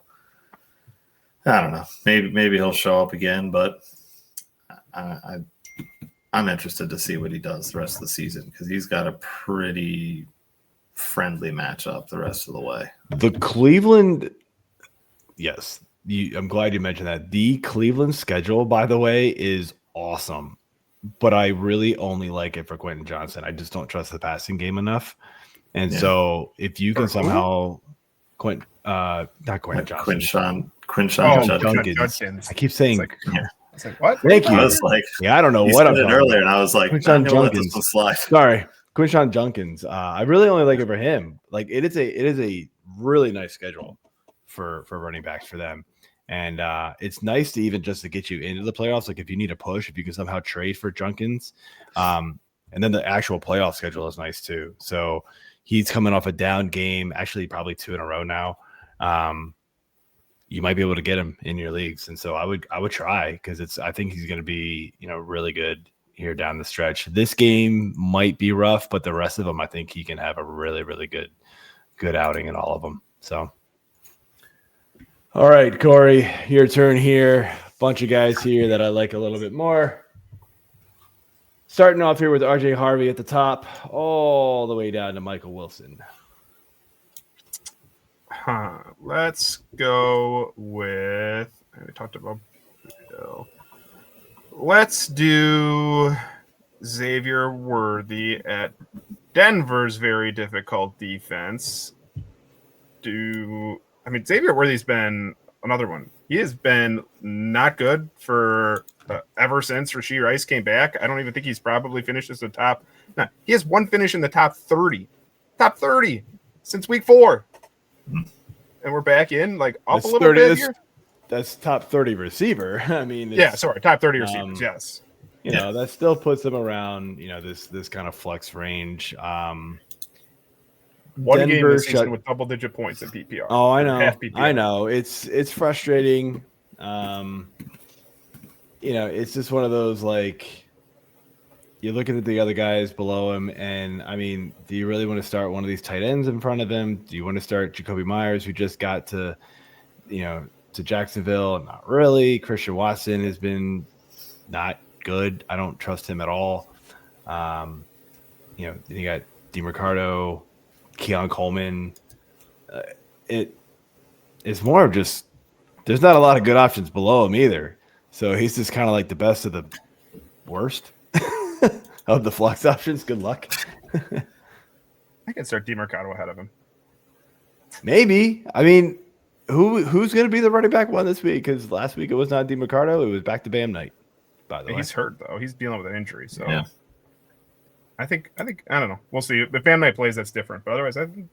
I don't know. Maybe he'll show up again, but I'm interested to see what he does the rest of the season because he's got a pretty friendly matchup the rest of the way. The Cleveland, yes, I'm glad you mentioned that. The Cleveland schedule, by the way, is awesome, but I really only like it for Quentin Johnson. I just don't trust the passing game enough, and so if you can somehow Quentin Johnson, Junkins. I keep saying. It's like, what? Thank you. I was I don't know what I'm saying earlier, and I was like, Quinshon Junkins. Sorry, Quinshon Junkins. I really only like it for him. It is a really nice schedule for running backs for them, and it's nice to even just to get you into the playoffs. If you need a push, if you can somehow trade for Junkins, and then the actual playoff schedule is nice too. So he's coming off a down game, actually probably 2 in a row now. You might be able to get him in your leagues. And so I would try because I think he's going to be, really good here down the stretch. This game might be rough, but the rest of them, I think he can have a really, really good outing in all of them. So, all right, Corey, your turn here. Bunch of guys here that I like a little bit more. Starting off here with RJ Harvey at the top, all the way down to Michael Wilson. Let's go with. We talked about. Let's do Xavier Worthy at Denver's very difficult defense. Xavier Worthy's been another one. He has been not good for ever since Rashee Rice came back. I don't even think he's probably finished as the top. No, he has one finish in the top 30 since week 4. And we're back in up a little bit here. That's top 30 receiver. I mean, top 30 receivers. Yes, that still puts them around this kind of flex range. One game this season with double-digit points in PPR. Oh, I know. I know. It's frustrating. It's just one of those you're looking at the other guys below him, and I mean, do you really want to start one of these tight ends in front of him? Do you want to start Jacoby Myers, who just got to Jacksonville? Not really. Christian Watson has been not good. I don't trust him at all. You got DeMarcado, Keon Coleman. It's more of just there's not a lot of good options below him either. So he's just kind of the best of the worst. Of the flex options, good luck. I can start DeMarcado ahead of him. Maybe. I mean, Who's going to be the running back one this week? Because last week it was not DeMarcado. It was back to Bam night. By the way, he's hurt though. He's dealing with an injury. So yeah. I think I don't know. We'll see. If Bam night plays, that's different. But otherwise, I think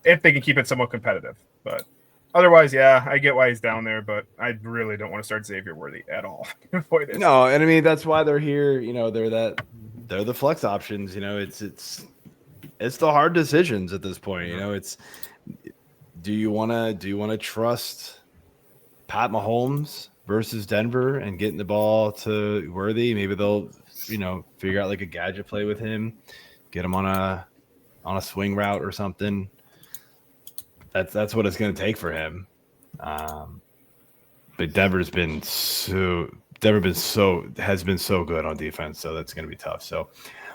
if they can keep it somewhat competitive. But otherwise, yeah, I get why he's down there. But I really don't want to start Xavier Worthy at all. No, and I mean that's why they're here. They're the flex options. It's the hard decisions at this point. It's do you want to trust Pat Mahomes versus Denver and getting the ball to Worthy? Maybe they'll figure out like a gadget play with him, get him on a swing route or something. That's what it's going to take for him. But Denver's been so good on defense, so that's going to be tough. So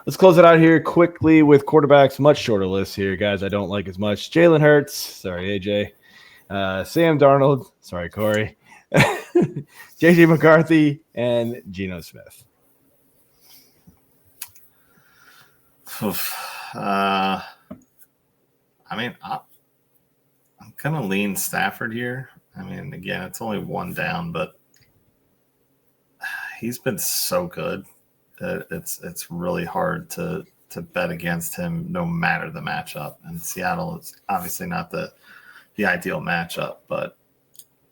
let's close it out here quickly with quarterbacks. Much shorter list here, guys. I don't like as much. Jalen Hurts, sorry AJ. Sam Darnold, sorry Corey. JJ McCarthy and Geno Smith. I mean, I'm gonna lean Stafford here. I mean, again, it's only one down, but he's been so good that it's really hard to bet against him, no matter the matchup. And Seattle is obviously not the ideal matchup, but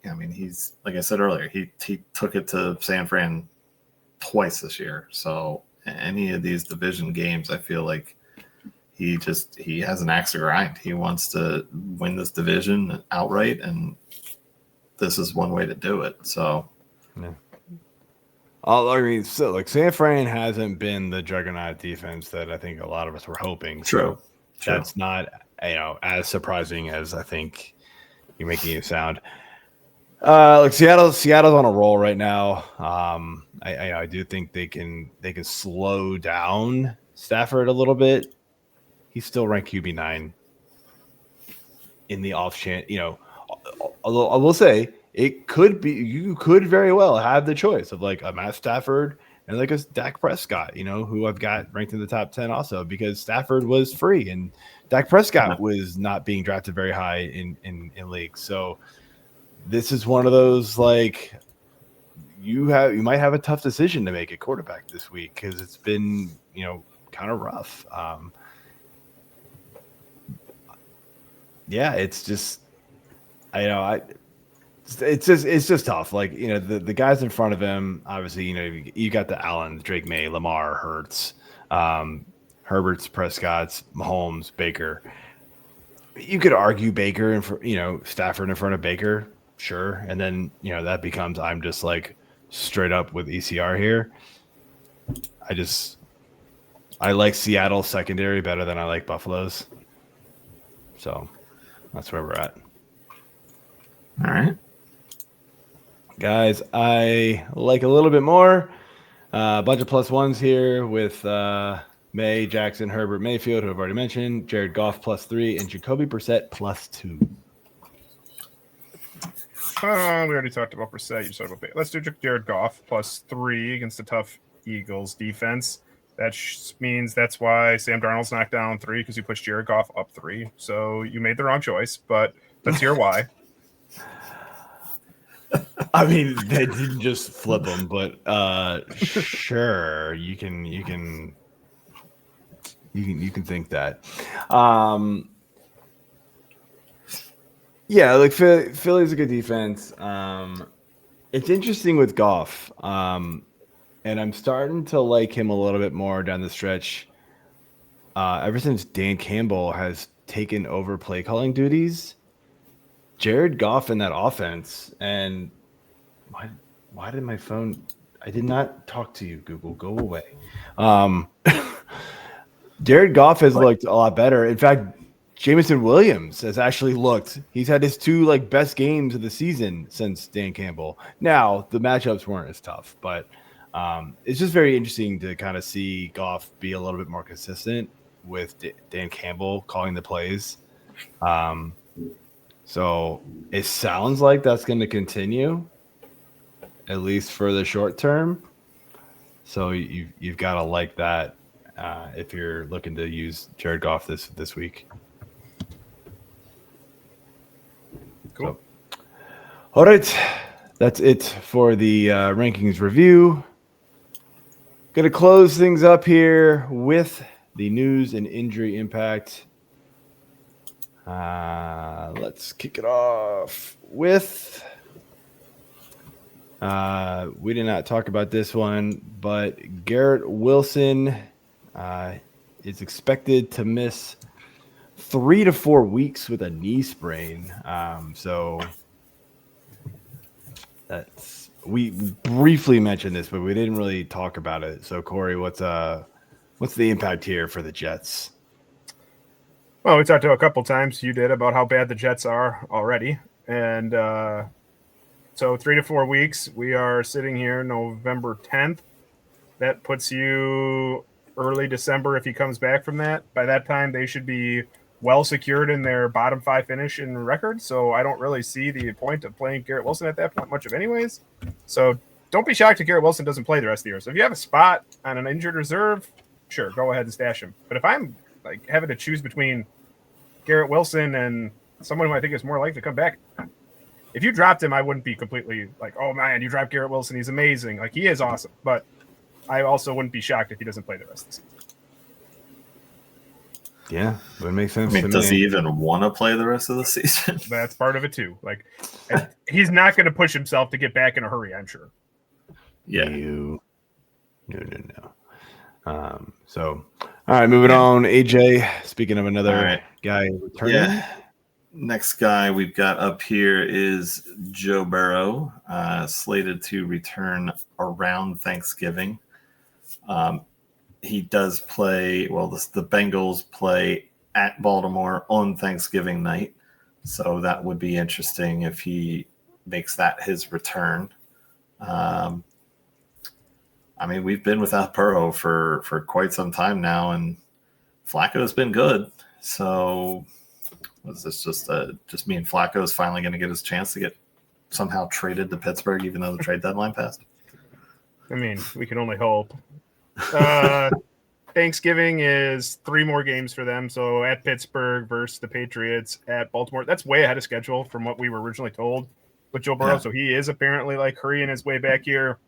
I mean, he's, like I said earlier, he took it to San Fran twice this year. So any of these division games, I feel like he has an axe to grind. He wants to win this division outright, and this is one way to do it. So, yeah. I mean, so like San Fran hasn't been the juggernaut defense that I think a lot of us were hoping. True. So that's not as surprising as I think you're making it sound. Like Seattle's on a roll right now. I do think they can slow down Stafford a little bit. He's still ranked QB9 in the off chance. I will say it could be, you could very well have the choice of like a Matt Stafford and like a Dak Prescott, who I've got ranked in the top 10 also, because Stafford was free and Dak Prescott was not being drafted very high in leagues. So this is one of those, like, you might have a tough decision to make at quarterback this week because it's been, kind of rough. Yeah, it's just, it's just tough. Like, the guys in front of him, obviously, you got the Allen, Drake May, Lamar, Hurts, Herbert's, Prescott's, Mahomes, Baker. You could argue Baker and Stafford in front of Baker. Sure. And then, that becomes, I'm just like straight up with ECR here. I like Seattle's secondary better than I like Buffalo's. So that's where we're at. All right. Guys, I like a little bit more. A bunch of plus ones here with May, Jackson, Herbert, Mayfield, who I've already mentioned, Jared Goff +3, and Jacoby Brissett +2. We already talked about Brissett. You talked about Let's do Jared Goff +3 against the tough Eagles defense. That means that's why Sam Darnold's knocked down 3, because you pushed Jared Goff up 3. So you made the wrong choice, but let's hear why. I mean, they didn't just flip them, but sure, you can think that. Yeah, like Philly's a good defense. It's interesting with Goff, and I'm starting to like him a little bit more down the stretch. Ever since Dan Campbell has taken over play calling duties, Jared Goff in that offense, and why did my phone? I did not talk to you, Google. Go away. Jared Goff has looked a lot better. In fact, Jameson Williams has actually looked. He's had his 2 best games of the season since Dan Campbell. Now the matchups weren't as tough, but it's just very interesting to kind of see Goff be a little bit more consistent with Dan Campbell calling the plays. So it sounds like that's going to continue, at least for the short term. So you've got to like that if you're looking to use Jared Goff this week. Cool. All right. That's it for the rankings review. Going to close things up here with the news and injury impact. Let's kick it off with... we did not talk about this one, but Garret Wilson is expected to miss 3 to 4 weeks with a knee sprain. So we briefly mentioned this, but we didn't really talk about it. So Corey, what's the impact here for the Jets? Well, we talked to a couple times. You did about how bad the Jets are already, and so 3 to 4 weeks. We are sitting here November 10th. That puts you early December if he comes back from that. By that time, they should be well secured in their bottom 5 finish in record. So I don't really see the point of playing Garret Wilson at that point much of anyways. So don't be shocked if Garret Wilson doesn't play the rest of the year. So if you have a spot on an injured reserve, sure, go ahead and stash him. But if I'm like having to choose between Garret Wilson and someone who I think is more likely to come back, if you dropped him, I wouldn't be completely like, oh man, you dropped Garret Wilson, he's amazing. Like, he is awesome. But I also wouldn't be shocked if he doesn't play the rest of the season. Yeah, it would make sense. I mean, does he even want to play the rest of the season? That's part of it too. Like, he's not going to push himself to get back in a hurry, I'm sure. Yeah. No. So, all right, moving on. AJ, speaking of another guy returning. Yeah. Next guy we've got up here is Joe Burrow, slated to return around Thanksgiving. He does play, well, the Bengals play at Baltimore on Thanksgiving night. So that would be interesting if he makes that his return. I mean, we've been without Burrow for quite some time now, and Flacco's been good. So was this just me and Flacco is finally going to get his chance to get somehow traded to Pittsburgh, even though the trade deadline passed? I mean, we can only hope. Thanksgiving is 3 more games for them. So at Pittsburgh versus the Patriots, at Baltimore. That's way ahead of schedule from what we were originally told with Joe Burrow. Yeah. So he is apparently like hurrying his way back here.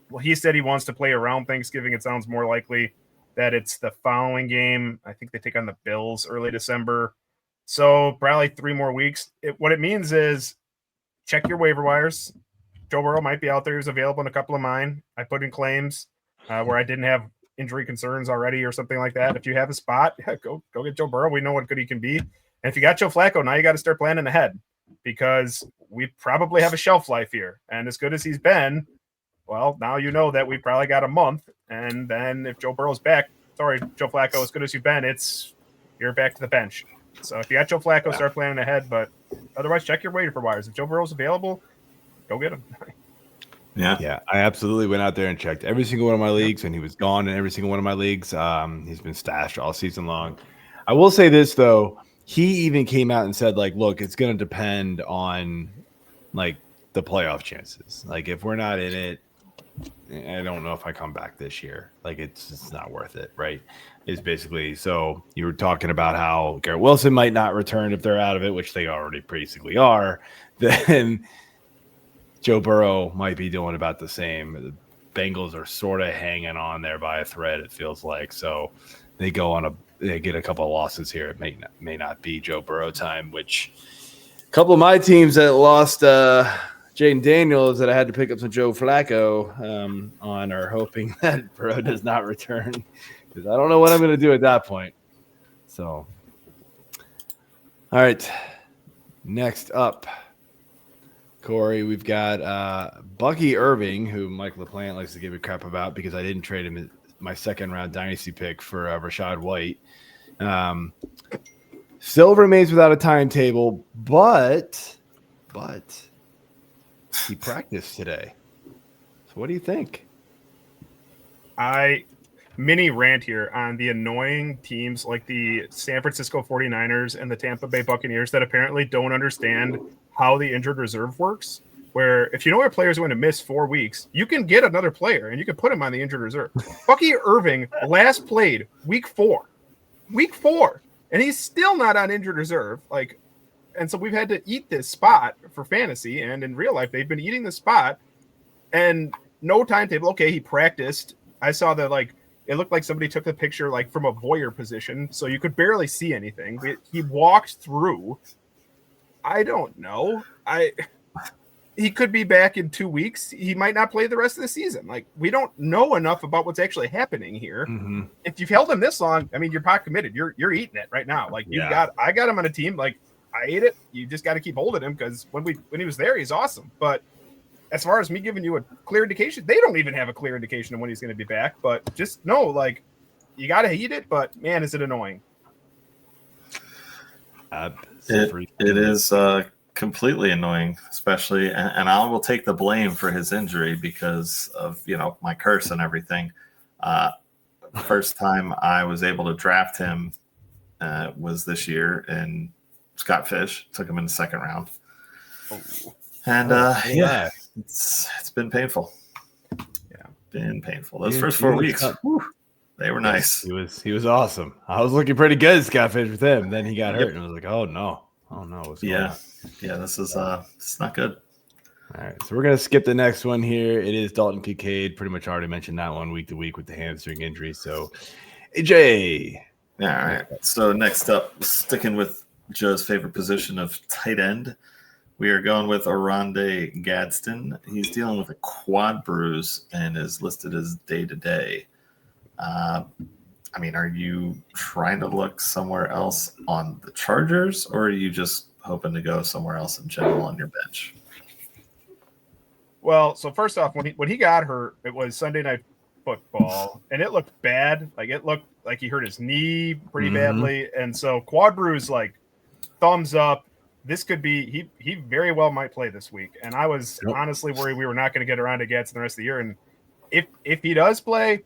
Well, he said he wants to play around Thanksgiving. It sounds more likely that it's the following game. I think they take on the Bills early December. So probably 3 more weeks. What it means is check your waiver wires. Joe Burrow might be out there. He's available in a couple of mine. I put in claims where I didn't have injury concerns already or something like that. If you have a spot, go get Joe Burrow. We know what good he can be. And if you got Joe Flacco, now you got to start planning ahead because we probably have a shelf life here. And as good as he's been, well, now you know that we probably got a month. And then if Joe Burrow's back, sorry, Joe Flacco, as good as you've been, you're back to the bench. So if you got Joe Flacco, start planning ahead. But otherwise, check your waiver wires. If Joe Burrow's available, go get him. Yeah, I absolutely went out there and checked every single one of my leagues, and he was gone in every single one of my leagues. He's been stashed all season long. I will say this, though. He even came out and said, like, look, it's going to depend on, like, the playoff chances. Like, if we're not in it, I don't know if I come back this year. Like, it's not worth it, right? It's basically – so you were talking about how Garret Wilson might not return if they're out of it, which they already basically are. Then – Joe Burrow might be doing about the same. The Bengals are sort of hanging on there by a thread, it feels like. So they get a couple of losses here. It may not be Joe Burrow time, which a couple of my teams that lost Jaden Daniels that I had to pick up some Joe Flacco on are hoping that Burrow does not return because I don't know what I'm going to do at that point. So, all right, next up. Corey, we've got Bucky Irving, who Mike LaPlante likes to give a crap about because I didn't trade him in my second-round dynasty pick for Rachaad White. Still remains without a timetable, but he practiced today. So what do you think? Mini rant here on the annoying teams like the San Francisco 49ers and the Tampa Bay Buccaneers that apparently don't understand how the injured reserve works, where if you know a player's going to miss 4 weeks, you can get another player and you can put him on the injured reserve. Bucky Irving last played week 4, and he's still not on injured reserve. Like, And so we've had to eat this spot for fantasy, and in real life, they've been eating the spot and no timetable. Okay, he practiced. I saw that, like, it looked like somebody took the picture, like, from a voyeur position, so you could barely see anything. He walked through. I don't know. He could be back in 2 weeks. He might not play the rest of the season. Like, we don't know enough about what's actually happening here. Mm-hmm. If you've held him this long, I mean, you're pot committed. You're eating it right now. Like, I got him on a team. Like, I ate it. You just got to keep holding him because when he was there, he's awesome. But as far as me giving you a clear indication, they don't even have a clear indication of when he's going to be back. But just know, like, you got to eat it. But man, is it annoying? It is completely annoying, especially, and I will take the blame for his injury because of my curse and everything. First time I was able to draft him was this year in Scott Fish. Took him in the second round, and it's been painful. Yeah, been painful. Those first 4 weeks, they were nice. He was awesome. I was looking pretty good, Scott Fish, with him. Then he got hurt, and I was like, oh no, what's going on? Yeah, this is it's not good. All right, so we're gonna skip the next one here. It is Dalton Kincaid. Pretty much already mentioned that one week to week with the hamstring injury. So, AJ. All right. So next up, sticking with Joe's favorite position of tight end, we are going with Oronde Gadsden. He's dealing with a quad bruise and is listed as day-to-day. I mean, are you trying to look somewhere else on the Chargers, or are you just hoping to go somewhere else in general on your bench? Well, so first off, when he got hurt, it was Sunday Night Football, and it looked bad. Like, it looked like he hurt his knee pretty badly, and so quad bruise, like, thumbs up. This could be he very well might play this week, and I was honestly worried we were not going to get around to Gadsden the rest of the year. And if he does play,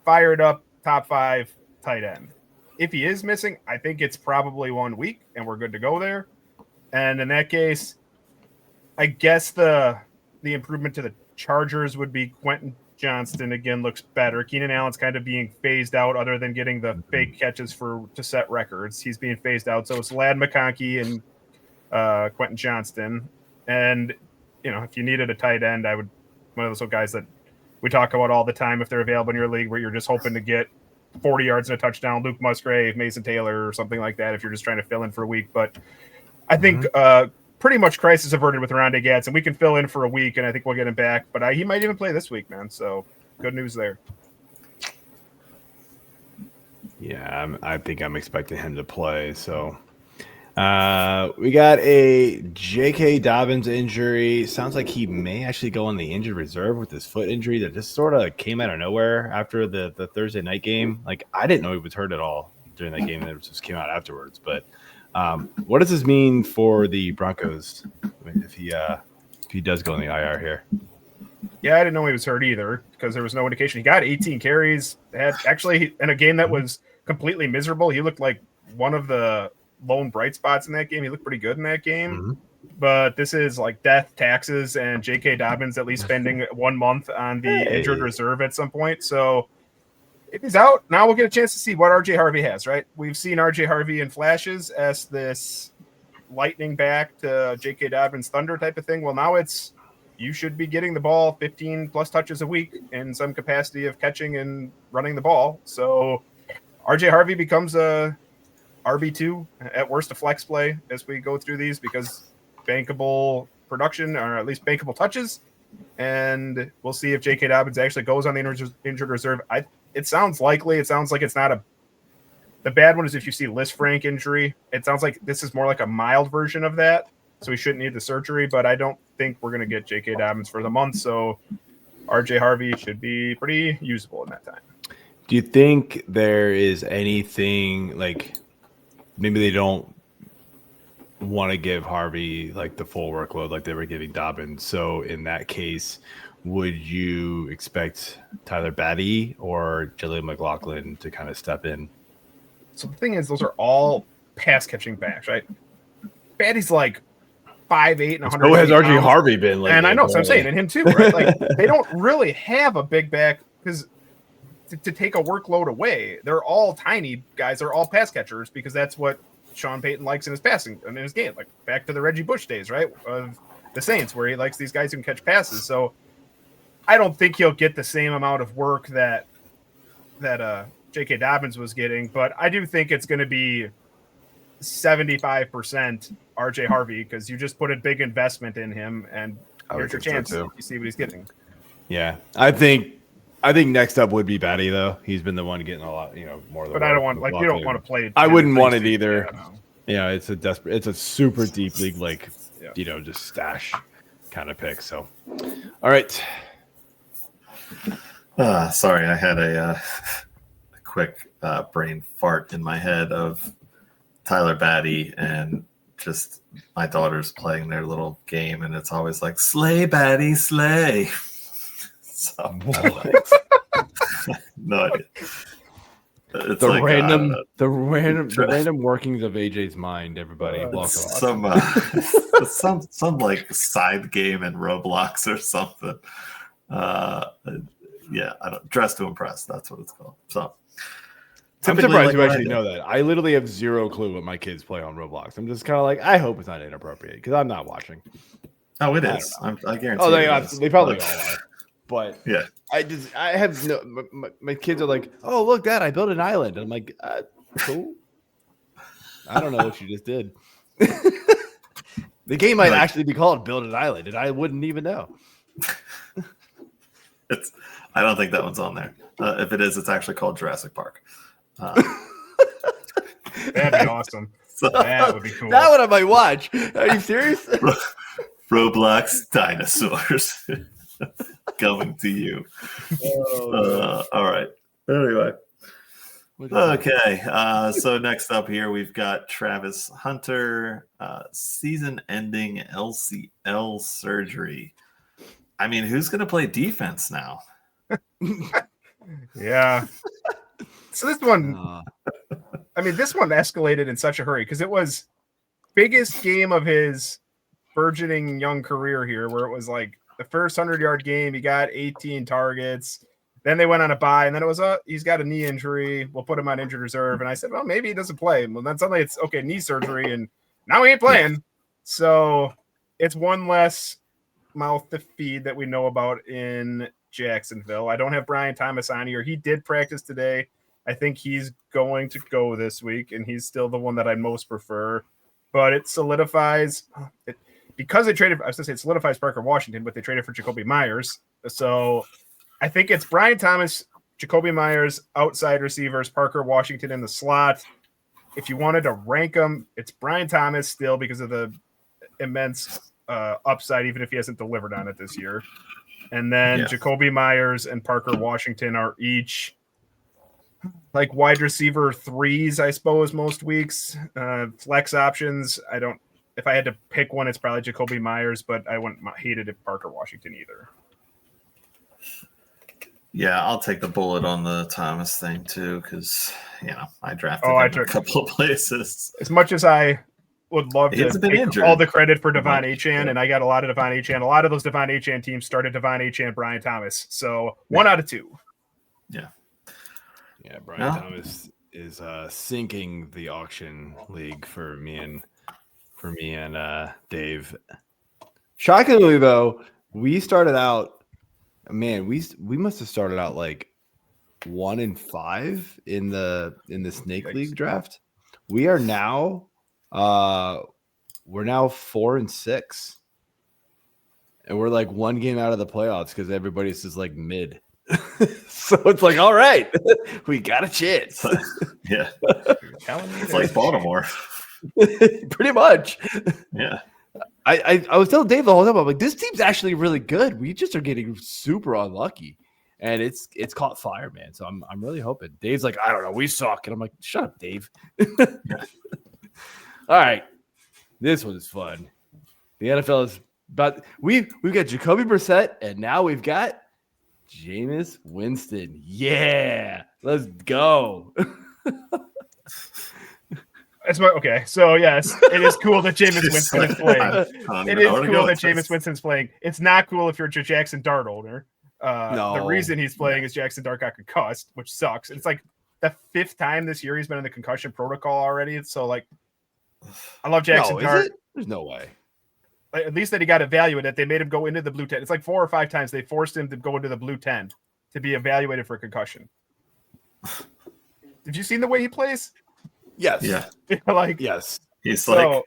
fired up top 5 tight end. If he is missing, I think it's probably 1 week, and we're good to go there. And in that case, I guess the improvement to the Chargers would be Quentin Johnston again looks better. Keenan Allen's kind of being phased out, other than getting the fake catches to set records. He's being phased out. So it's Ladd McConkey and Quentin Johnston. And, if you needed a tight end, I would one of those guys that we talk about all the time if they're available in your league where you're just hoping to get 40 yards and a touchdown, Luke Musgrave, Mason Taylor, or something like that if you're just trying to fill in for a week. But I think pretty much crisis averted with Oronde Gadsden. We can fill in for a week, and I think we'll get him back. But he might even play this week, man. So good news there. Yeah, I think I'm expecting him to play. So we got a J.K. Dobbins injury. Sounds like he may actually go on the injured reserve with his foot injury that just sort of came out of nowhere after the Thursday night game. Like, I didn't know he was hurt at all during that game. That just came out afterwards. But what does this mean for the Broncos if he does go on the IR here? Yeah, I didn't know he was hurt either because there was no indication. He got 18 carries. Actually, in a game that was completely miserable, he looked like one of the lone bright spots in that game. He looked pretty good in that game. Mm-hmm. But this is like death, taxes, and J.K. Dobbins at least spending 1 month on the injured reserve at some point. So if he's out, now we'll get a chance to see what R.J. Harvey has, right? We've seen R.J. Harvey in flashes as this lightning back to J.K. Dobbins thunder type of thing. Well, now it's you should be getting the ball 15-plus touches a week in some capacity of catching and running the ball. So R.J. Harvey becomes a RB2, at worst a flex play as we go through these because bankable production, or at least bankable touches, and we'll see if J.K. Dobbins actually goes on the injured reserve. It sounds likely. It sounds like it's not the bad one is if you see Liz Frank injury. It sounds like this is more like a mild version of that, so we shouldn't need the surgery, but I don't think we're going to get J.K. Dobbins for the month, so R.J. Harvey should be pretty usable in that time. Do you think there is anything like maybe they don't want to give Harvey like the full workload like they were giving Dobbins? So in that case, would you expect Tyler Batty or Jillian McLaughlin to kind of step in? So the thing is, those are all pass catching backs, right? Batty's like 5'8" and 100. So has R.J. Harvey been lately? And I know, so I'm saying, and him too, right? Like they don't really have a big back because to take a workload away, they're all tiny guys. They're all pass catchers because that's what Sean Payton likes in his passing and in his game, like back to the Reggie Bush days, right? Of the Saints, where he likes these guys who can catch passes. So I don't think he'll get the same amount of work that J.K. Dobbins was getting, but I do think it's going to be 75% RJ Harvey because you just put a big investment in him, and here's your chance. You see what he's getting. Yeah, I think next up would be Batty though. He's been the one getting a lot, more. Of the but I don't want you don't want to play. I wouldn't want it either. Yeah, it's a super deep league, just stash kind of pick. So, all right. Sorry, I had a quick brain fart in my head of Tyler Batty and just my daughter's playing their little game, and it's always like slay Batty, slay. So no idea. It's the random workings of AJ's mind. Everybody, some like side game in Roblox or something. Yeah, I don't dress to impress. That's what it's called. So I'm surprised you actually know that. I literally have zero clue what my kids play on Roblox. I'm just kind of like, I hope it's not inappropriate because I'm not watching. Oh, it is. I guarantee. Oh, they probably all are. But yeah, I have no. My kids are like, oh look, Dad, I built an island, and I'm like, cool. I don't know what you just did. The game might actually be called Build an Island, and I wouldn't even know. I don't think that one's on there. If it is, it's actually called Jurassic Park. That'd be awesome. That would be cool. That one I might watch. Are you serious? Roblox dinosaurs coming to you. All right. Anyway. Okay. So next up here, we've got Travis Hunter, season-ending LCL surgery. I mean, who's going to play defense now? Yeah. So this one, this one escalated in such a hurry because it was biggest game of his burgeoning young career here, where it was like the first 100-yard game, he got 18 targets. Then they went on a bye, and then it was he's got a knee injury. We'll put him on injured reserve. And I said, well, maybe he doesn't play. Well, then suddenly it's okay, knee surgery, and now he ain't playing. Yeah. So it's one less mouth to feed that we know about in Jacksonville. I don't have Brian Thomas on here. He did practice today. I think he's going to go this week, and he's still the one that I most prefer. But it solidifies because they traded. I was going to say it solidifies Parker Washington, but they traded for Jacoby Myers. So I think it's Brian Thomas, Jacoby Myers, outside receivers, Parker Washington in the slot. If you wanted to rank them, it's Brian Thomas still because of the immense upside, even if he hasn't delivered on it this year. And then Jacoby Myers and Parker Washington are each like wide receiver 3s, I suppose, most weeks. Flex options. If I had to pick one, it's probably Jacoby Myers, but I wouldn't hate it if Parker Washington either. Yeah, I'll take the bullet on the Thomas thing too, because I drafted him in a couple of places. As much as I would love to take all the credit for Devon Achane, and I got a lot of Devon Achane. A lot of those Devon Achane teams started Devon Achane, Brian Thomas. So 1 out of 2. Yeah. Yeah, Brian Thomas is sinking the auction league for me and Dave. Shockingly, though, we started out. Man, we must have started out like 1-5 in the Snake League draft. We are now. We're now 4-6, and we're like 1 game out of the playoffs because everybody's just like mid. So it's like, all right, we got a chance. Yeah, it's like Baltimore, pretty much. Yeah, I was telling Dave the whole time, I'm like, this team's actually really good. We just are getting super unlucky, and it's caught fire, man. So I'm really hoping. Dave's like, I don't know, we suck, and I'm like, shut up, Dave. All right, this one is fun. The NFL is about we've got Jacoby Brissett, and now we've got Jameis Winston. Yeah, let's go. Okay, so yes, it is cool that Jameis Winston is playing. It is cool that Jameis Winston's playing. It's not cool if you're a Jackson Dart owner. No. The reason he's playing is Jackson Dart got concussed, which sucks. It's like the 5th time this year he's been in the concussion protocol already. So like I love Jackson Dart. There's no way. At least that he got evaluated. They made him go into the blue tent. It's like 4 or 5 times they forced him to go into the blue tent to be evaluated for concussion. Have you seen the way he plays? Yes. Yeah. Yes. He's like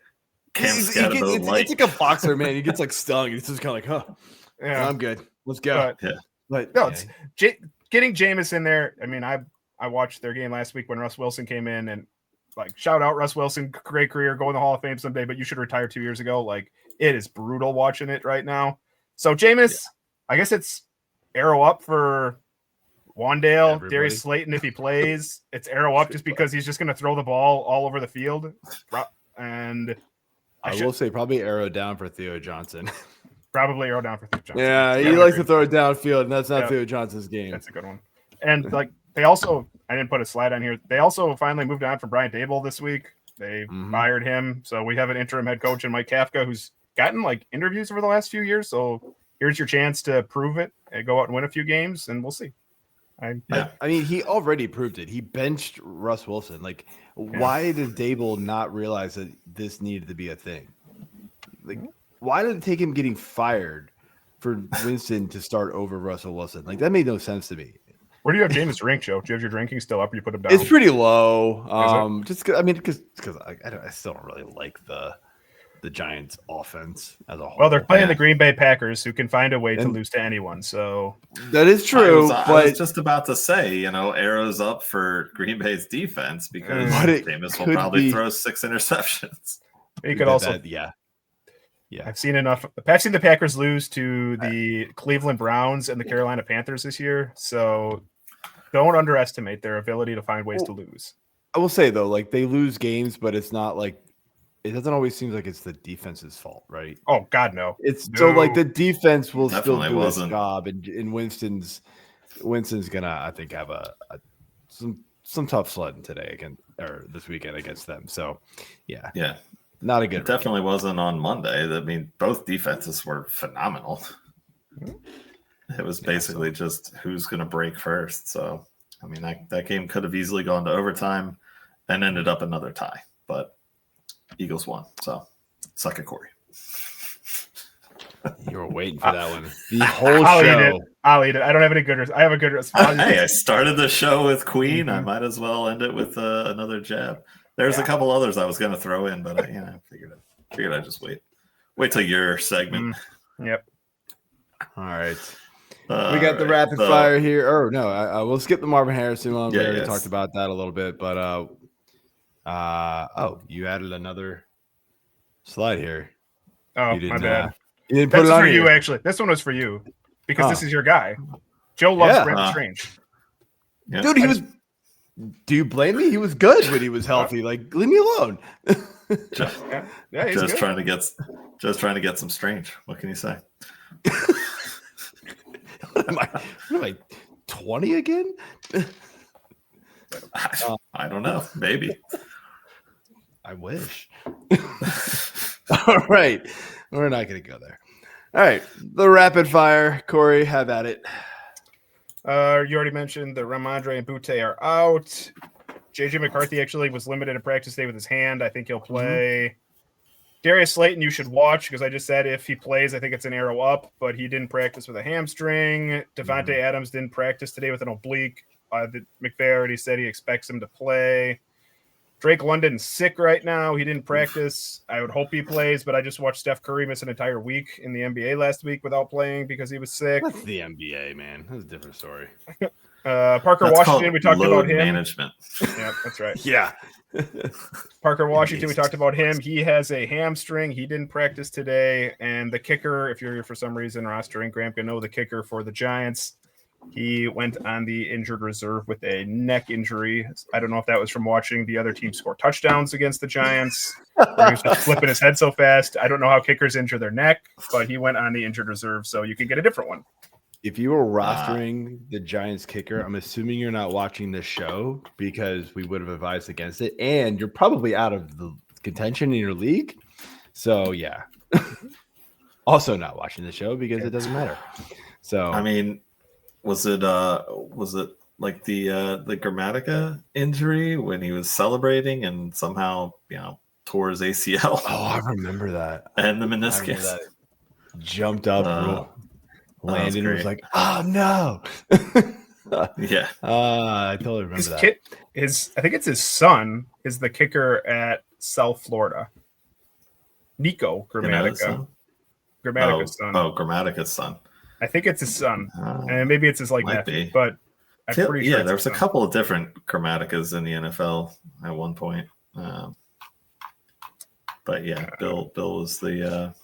it's like a boxer, man. He gets like stung. He's just kind of like, yeah, I'm good. Let's go. It's getting Jameis in there. I mean, I watched their game last week when Russ Wilson came in, and like, shout out Russ Wilson, great career, go in the Hall of Fame someday, but you should retire 2 years ago. Like, it is brutal watching it right now. So Jameis, I guess it's arrow up for Wandale, Darius Slayton if he plays. It's arrow up just because he's just going to throw the ball all over the field. And I will say probably arrow down for Theo Johnson. Probably arrow down for Theo Johnson. Yeah, he likes to throw it downfield, and that's not Theo Johnson's game. That's a good one. And like, they also, I didn't put a slide on here. They also finally moved on from Brian Dable this week. They fired him. So we have an interim head coach in Mike Kafka who's gotten like interviews over the last few years. So here's your chance to prove it and go out and win a few games, and we'll see. I mean, he already proved it. He benched Russ Wilson. Like, why did Dable not realize that this needed to be a thing? Like, why did it take him getting fired for Winston to start over Russell Wilson? Like, that made no sense to me. Where do you have Jameis ranked, Joe? Do you have your drinking still up, or you put him down? It's pretty low. Just because I still don't really like the Giants' offense as a whole. Well, they're playing the Green Bay Packers, who can find a way to lose to anyone. So that is true. I was just about to say, arrows up for Green Bay's defense because Jameis will probably throw 6 interceptions. He could also, yeah. I've seen enough. I've seen the Packers lose to the Cleveland Browns and the Carolina Panthers this year. So don't underestimate their ability to find ways to lose. I will say though, like, they lose games, but it's not like, it doesn't always seem like it's the defense's fault, right? Oh God, no. So like the defense will Definitely still do its wasn't. job, and Winston's gonna, I think, have some tough sledding today this weekend against them. So yeah, not a good. It definitely wasn't on Monday. I mean, both defenses were phenomenal. It was basically just who's going to break first. So I mean, that game could have easily gone to overtime and ended up another tie, but Eagles won. So suck it, Corey. You were waiting for that one. The whole show. I'll eat it. I don't have any good. I have a good response. Hey, I started the show with Queen. I might as well end it with another jab. There's a couple others I was going to throw in, but I figured I'd just wait till your segment. Yep. All right. We got the rapid fire here. Or no, I will skip the Marvin Harrison one. We already talked about that a little bit, but you added another slide here. Oh, my bad. You didn't put it on for you, actually. This one was for you because this is your guy. Joe loves Brandon Strange. Yeah. Dude, he was. Do you blame me? He was good when he was healthy. Like, leave me alone. Just trying to get some Strange. What can you say? What am I 20 again? I don't know. Maybe. I wish. All right. We're not going to go there. All right. The rapid fire. Corey, have at it. You already mentioned that Ramondre and Butte are out. JJ McCarthy actually was limited in practice day with his hand. I think he'll play. Darius Slayton, you should watch because I just said if he plays, I think it's an arrow up, but he didn't practice with a hamstring. Devontae Adams didn't practice today with an oblique. McVay already said he expects him to play. Drake London's sick right now. He didn't practice. I would hope he plays, but I just watched Steph Curry miss an entire week in the NBA last week without playing because he was sick. That's the NBA, man. That's a different story. Parker Washington, we talked about him. Management. Yeah, that's right. Yeah. Parker Washington, we talked about him. He has a hamstring. He didn't practice today. And the kicker, if you're for some reason rostering Graham Gano, the kicker for the Giants, he went on the injured reserve with a neck injury. I don't know if that was from watching the other team score touchdowns against the Giants. Or he was just flipping his head so fast. I don't know how kickers injure their neck, but he went on the injured reserve, so you can get a different one. If you were rostering the Giants kicker, I'm assuming you're not watching this show because we would have advised against it, and you're probably out of the contention in your league. So, yeah. Also not watching the show because it doesn't matter. So, I mean, was it like the Grammatica injury when he was celebrating and somehow tore his ACL. Oh, I remember that. And the meniscus. That. Jumped up, landed, and was like, "Oh no!" Yeah. I totally remember that. I think it's his son is the kicker at South Florida. Nico Grammatica. Grammatica's son. Oh, Grammatica's son. I think it's his son, and maybe it's his nephew. Be. But I'm pretty sure there was a couple of different Grammaticas in the NFL at one point. But yeah, Bill was the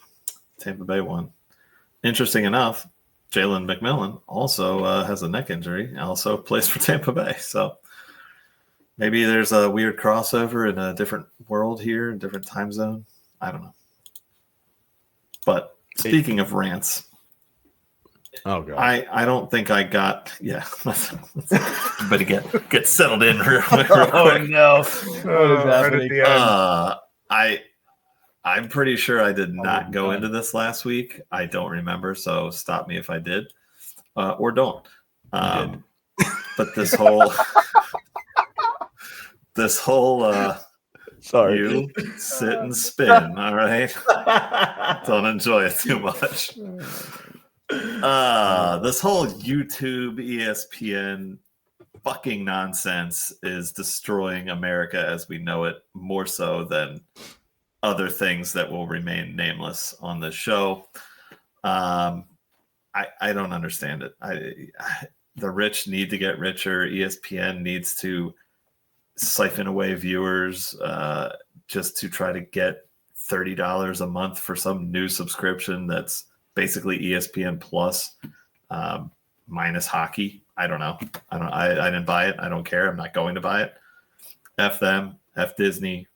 Tampa Bay one. Interesting enough, Jalen McMillan also has a neck injury, also plays for Tampa Bay. So maybe there's a weird crossover in a different world here, a different time zone. I don't know. But speaking of rants, oh god, I don't think I got but get settled in real quick. Oh no, what is happening? I'm pretty sure I did not go into this last week. I don't remember, so stop me if I did, or don't. But this whole sorry, you sit and spin. All right, don't enjoy it too much. This whole YouTube, ESPN fucking nonsense is destroying America as we know it, more so than other things that will remain nameless on this show. I don't understand it. The rich need to get richer. ESPN needs to siphon away viewers just to try to get $30 a month for some new subscription that's basically ESPN Plus minus hockey. I don't know. I didn't buy it. I don't care. I'm not going to buy it. F them. F Disney.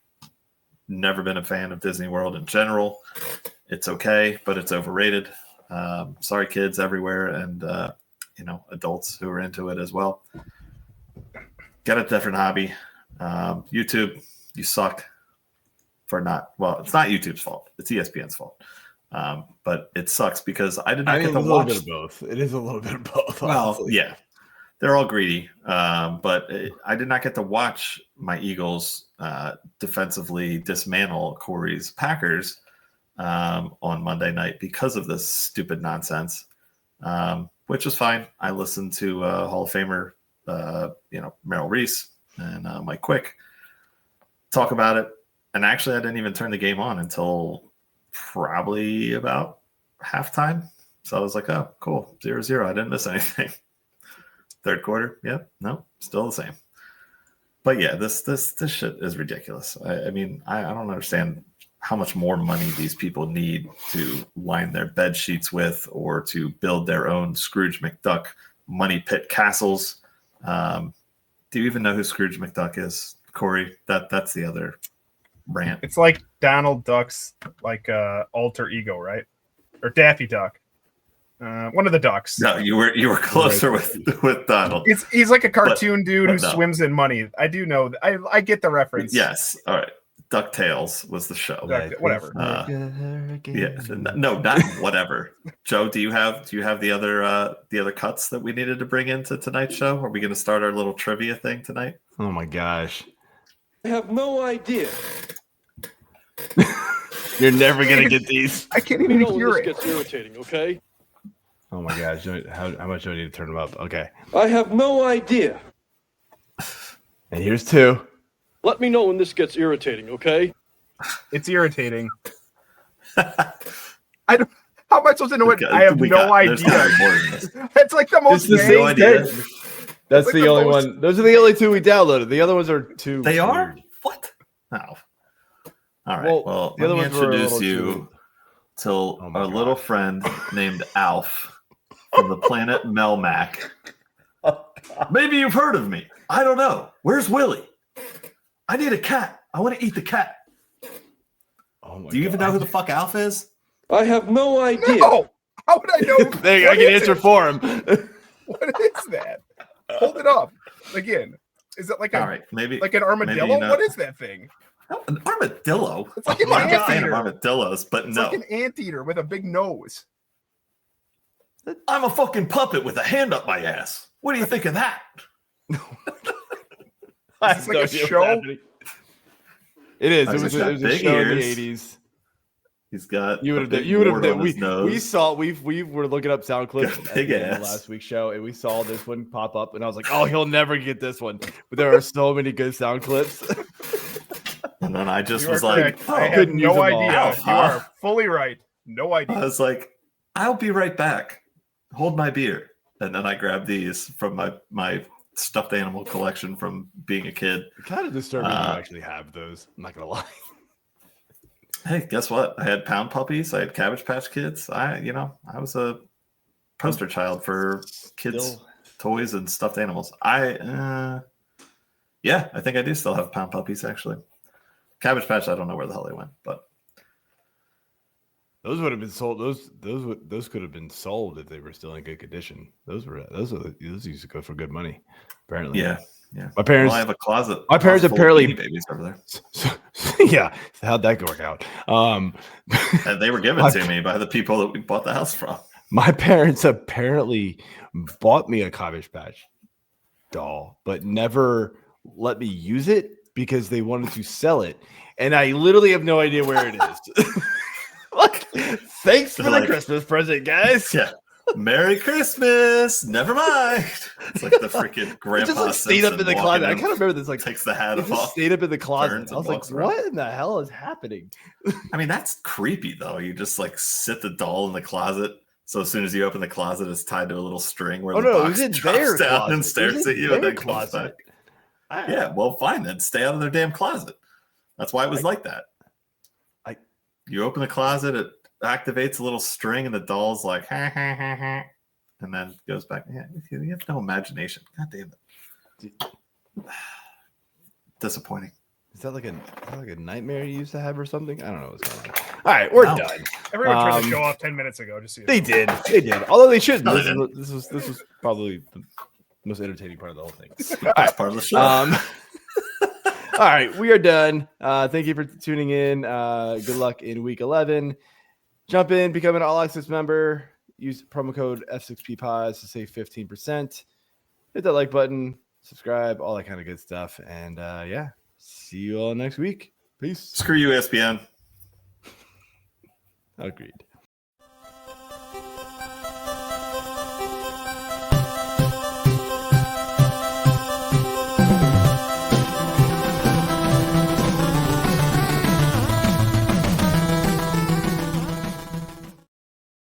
Never been a fan of Disney World in general. It's okay, but it's overrated. Sorry, kids everywhere, and adults who are into it as well. Get a different hobby. YouTube, you suck for not. Well, it's not YouTube's fault. It's ESPN's fault. But it sucks because I did not get to watch. Bit of both. It is a little bit of both. Well, honestly. Yeah, they're all greedy. But I did not get to watch my Eagles defensively dismantle Corey's Packers on Monday night because of this stupid nonsense, which is fine. I listened to Hall of Famer, Merrill Reese and Mike Quick talk about it. And actually, I didn't even turn the game on until probably about halftime. So I was like, oh, cool. 0-0. I didn't miss anything. Third quarter. Yep. No, still the same. But yeah, this shit is ridiculous. I mean, I don't understand how much more money these people need to line their bed sheets with or to build their own Scrooge McDuck money pit castles. Do you even know who Scrooge McDuck is, Corey? That's the other rant. It's like Donald Duck's alter ego, right? Or Daffy Duck. One of the ducks. No, you were closer with Donald. He's like a cartoon dude who swims in money. I do know. I get the reference. Yes. All right. DuckTales was the show. Whatever. No, not whatever. Joe, do you have the other cuts that we needed to bring into tonight's show? Are we going to start our little trivia thing tonight? Oh my gosh. I have no idea. You're never going to get these. I can't even hear it. This gets irritating, okay? Oh my gosh. How much do I need to turn them up? Okay. I have no idea. And here's two. Let me know when this gets irritating, okay? It's irritating. How am I supposed to know it? I have no idea. It's like the most. It's the same thing. That's the only one. Those are the only two we downloaded. The other ones are two. They are? What? No. All right. Well, let me introduce you to our little friend named Alf from the planet Melmac. Maybe you've heard of me. I don't know. Where's Willie? I need a cat. I want to eat the cat. Do you even know who the fuck Alf is? I have no idea. No. How would I know? I can answer for him. What is that? Hold it up again. Is it like like an armadillo? What is that thing? An armadillo. It's like an anteater. Armadillos, but it's no. Like an anteater with a big nose. I'm a fucking puppet with a hand up my ass. What do you think of that? It's like a show. It is. He's It was got a big show in the ears. 80s. He's got You would have. We saw. We were looking up sound clips Got at big the end of ass. last week's show, and we saw this one pop up, and I was like, "Oh, he'll never get this one." But there are so many good sound clips. And then I just You was are like, correct. I had couldn't use no them all. idea. Alpha. You are fully right. No I idea. was like, I'll be right back. Hold my beer. And then I grabbed these from my stuffed animal collection from being a kid. Kind of disturbing you actually have those. I'm not gonna lie. Hey, guess what? I had Pound Puppies. I had Cabbage Patch Kids. I was a poster child for kids' toys and stuffed animals. I think I do still have Pound Puppies, actually. Cabbage Patch, I don't know where the hell they went, but Those would have been sold. Those could have been sold if they were still in good condition. Those used to go for good money. Apparently, yeah. My parents. Well, I have a closet. My parents full of apparently Beanie Babies over there. Yeah, how'd that work out? And they were given to me by the people that we bought the house from. My parents apparently bought me a Cabbage Patch doll, but never let me use it because they wanted to sell it, and I literally have no idea where it is. Like, thanks for the Christmas present, guys. Yeah. Merry Christmas. Never mind. It's like the freaking grandpa. It just stayed up in the closet. I kind of remember this. Like, takes the hat it just off. stayed up in the closet. I was like, around. what in the hell is happening? I mean, that's creepy though. You just like sit the doll in the closet. So as soon as you open the closet, it's tied to a little string where the box drops down and stares at you and then comes back. Yeah, well, fine then. Stay out of their damn closet. That's why it was like that. You open the closet, it activates a little string, and the doll's like, ha, ha, ha, ha, and then goes back. Yeah, you have no imagination. God damn it. Disappointing. Is that like a nightmare you used to have or something? I don't know what's going on. All right, we're done. Everyone tried to show off 10 minutes ago. Just they did. Although they shouldn't. No, This was probably the most entertaining part of the whole thing. That's part of the show. All right, we are done. Thank you for tuning in. Good luck in week 11. Jump in, become an All Access member. Use promo code F6PPods to save 15%. Hit that like button, subscribe, all that kind of good stuff. And see you all next week. Peace. Screw you, ESPN. Agreed.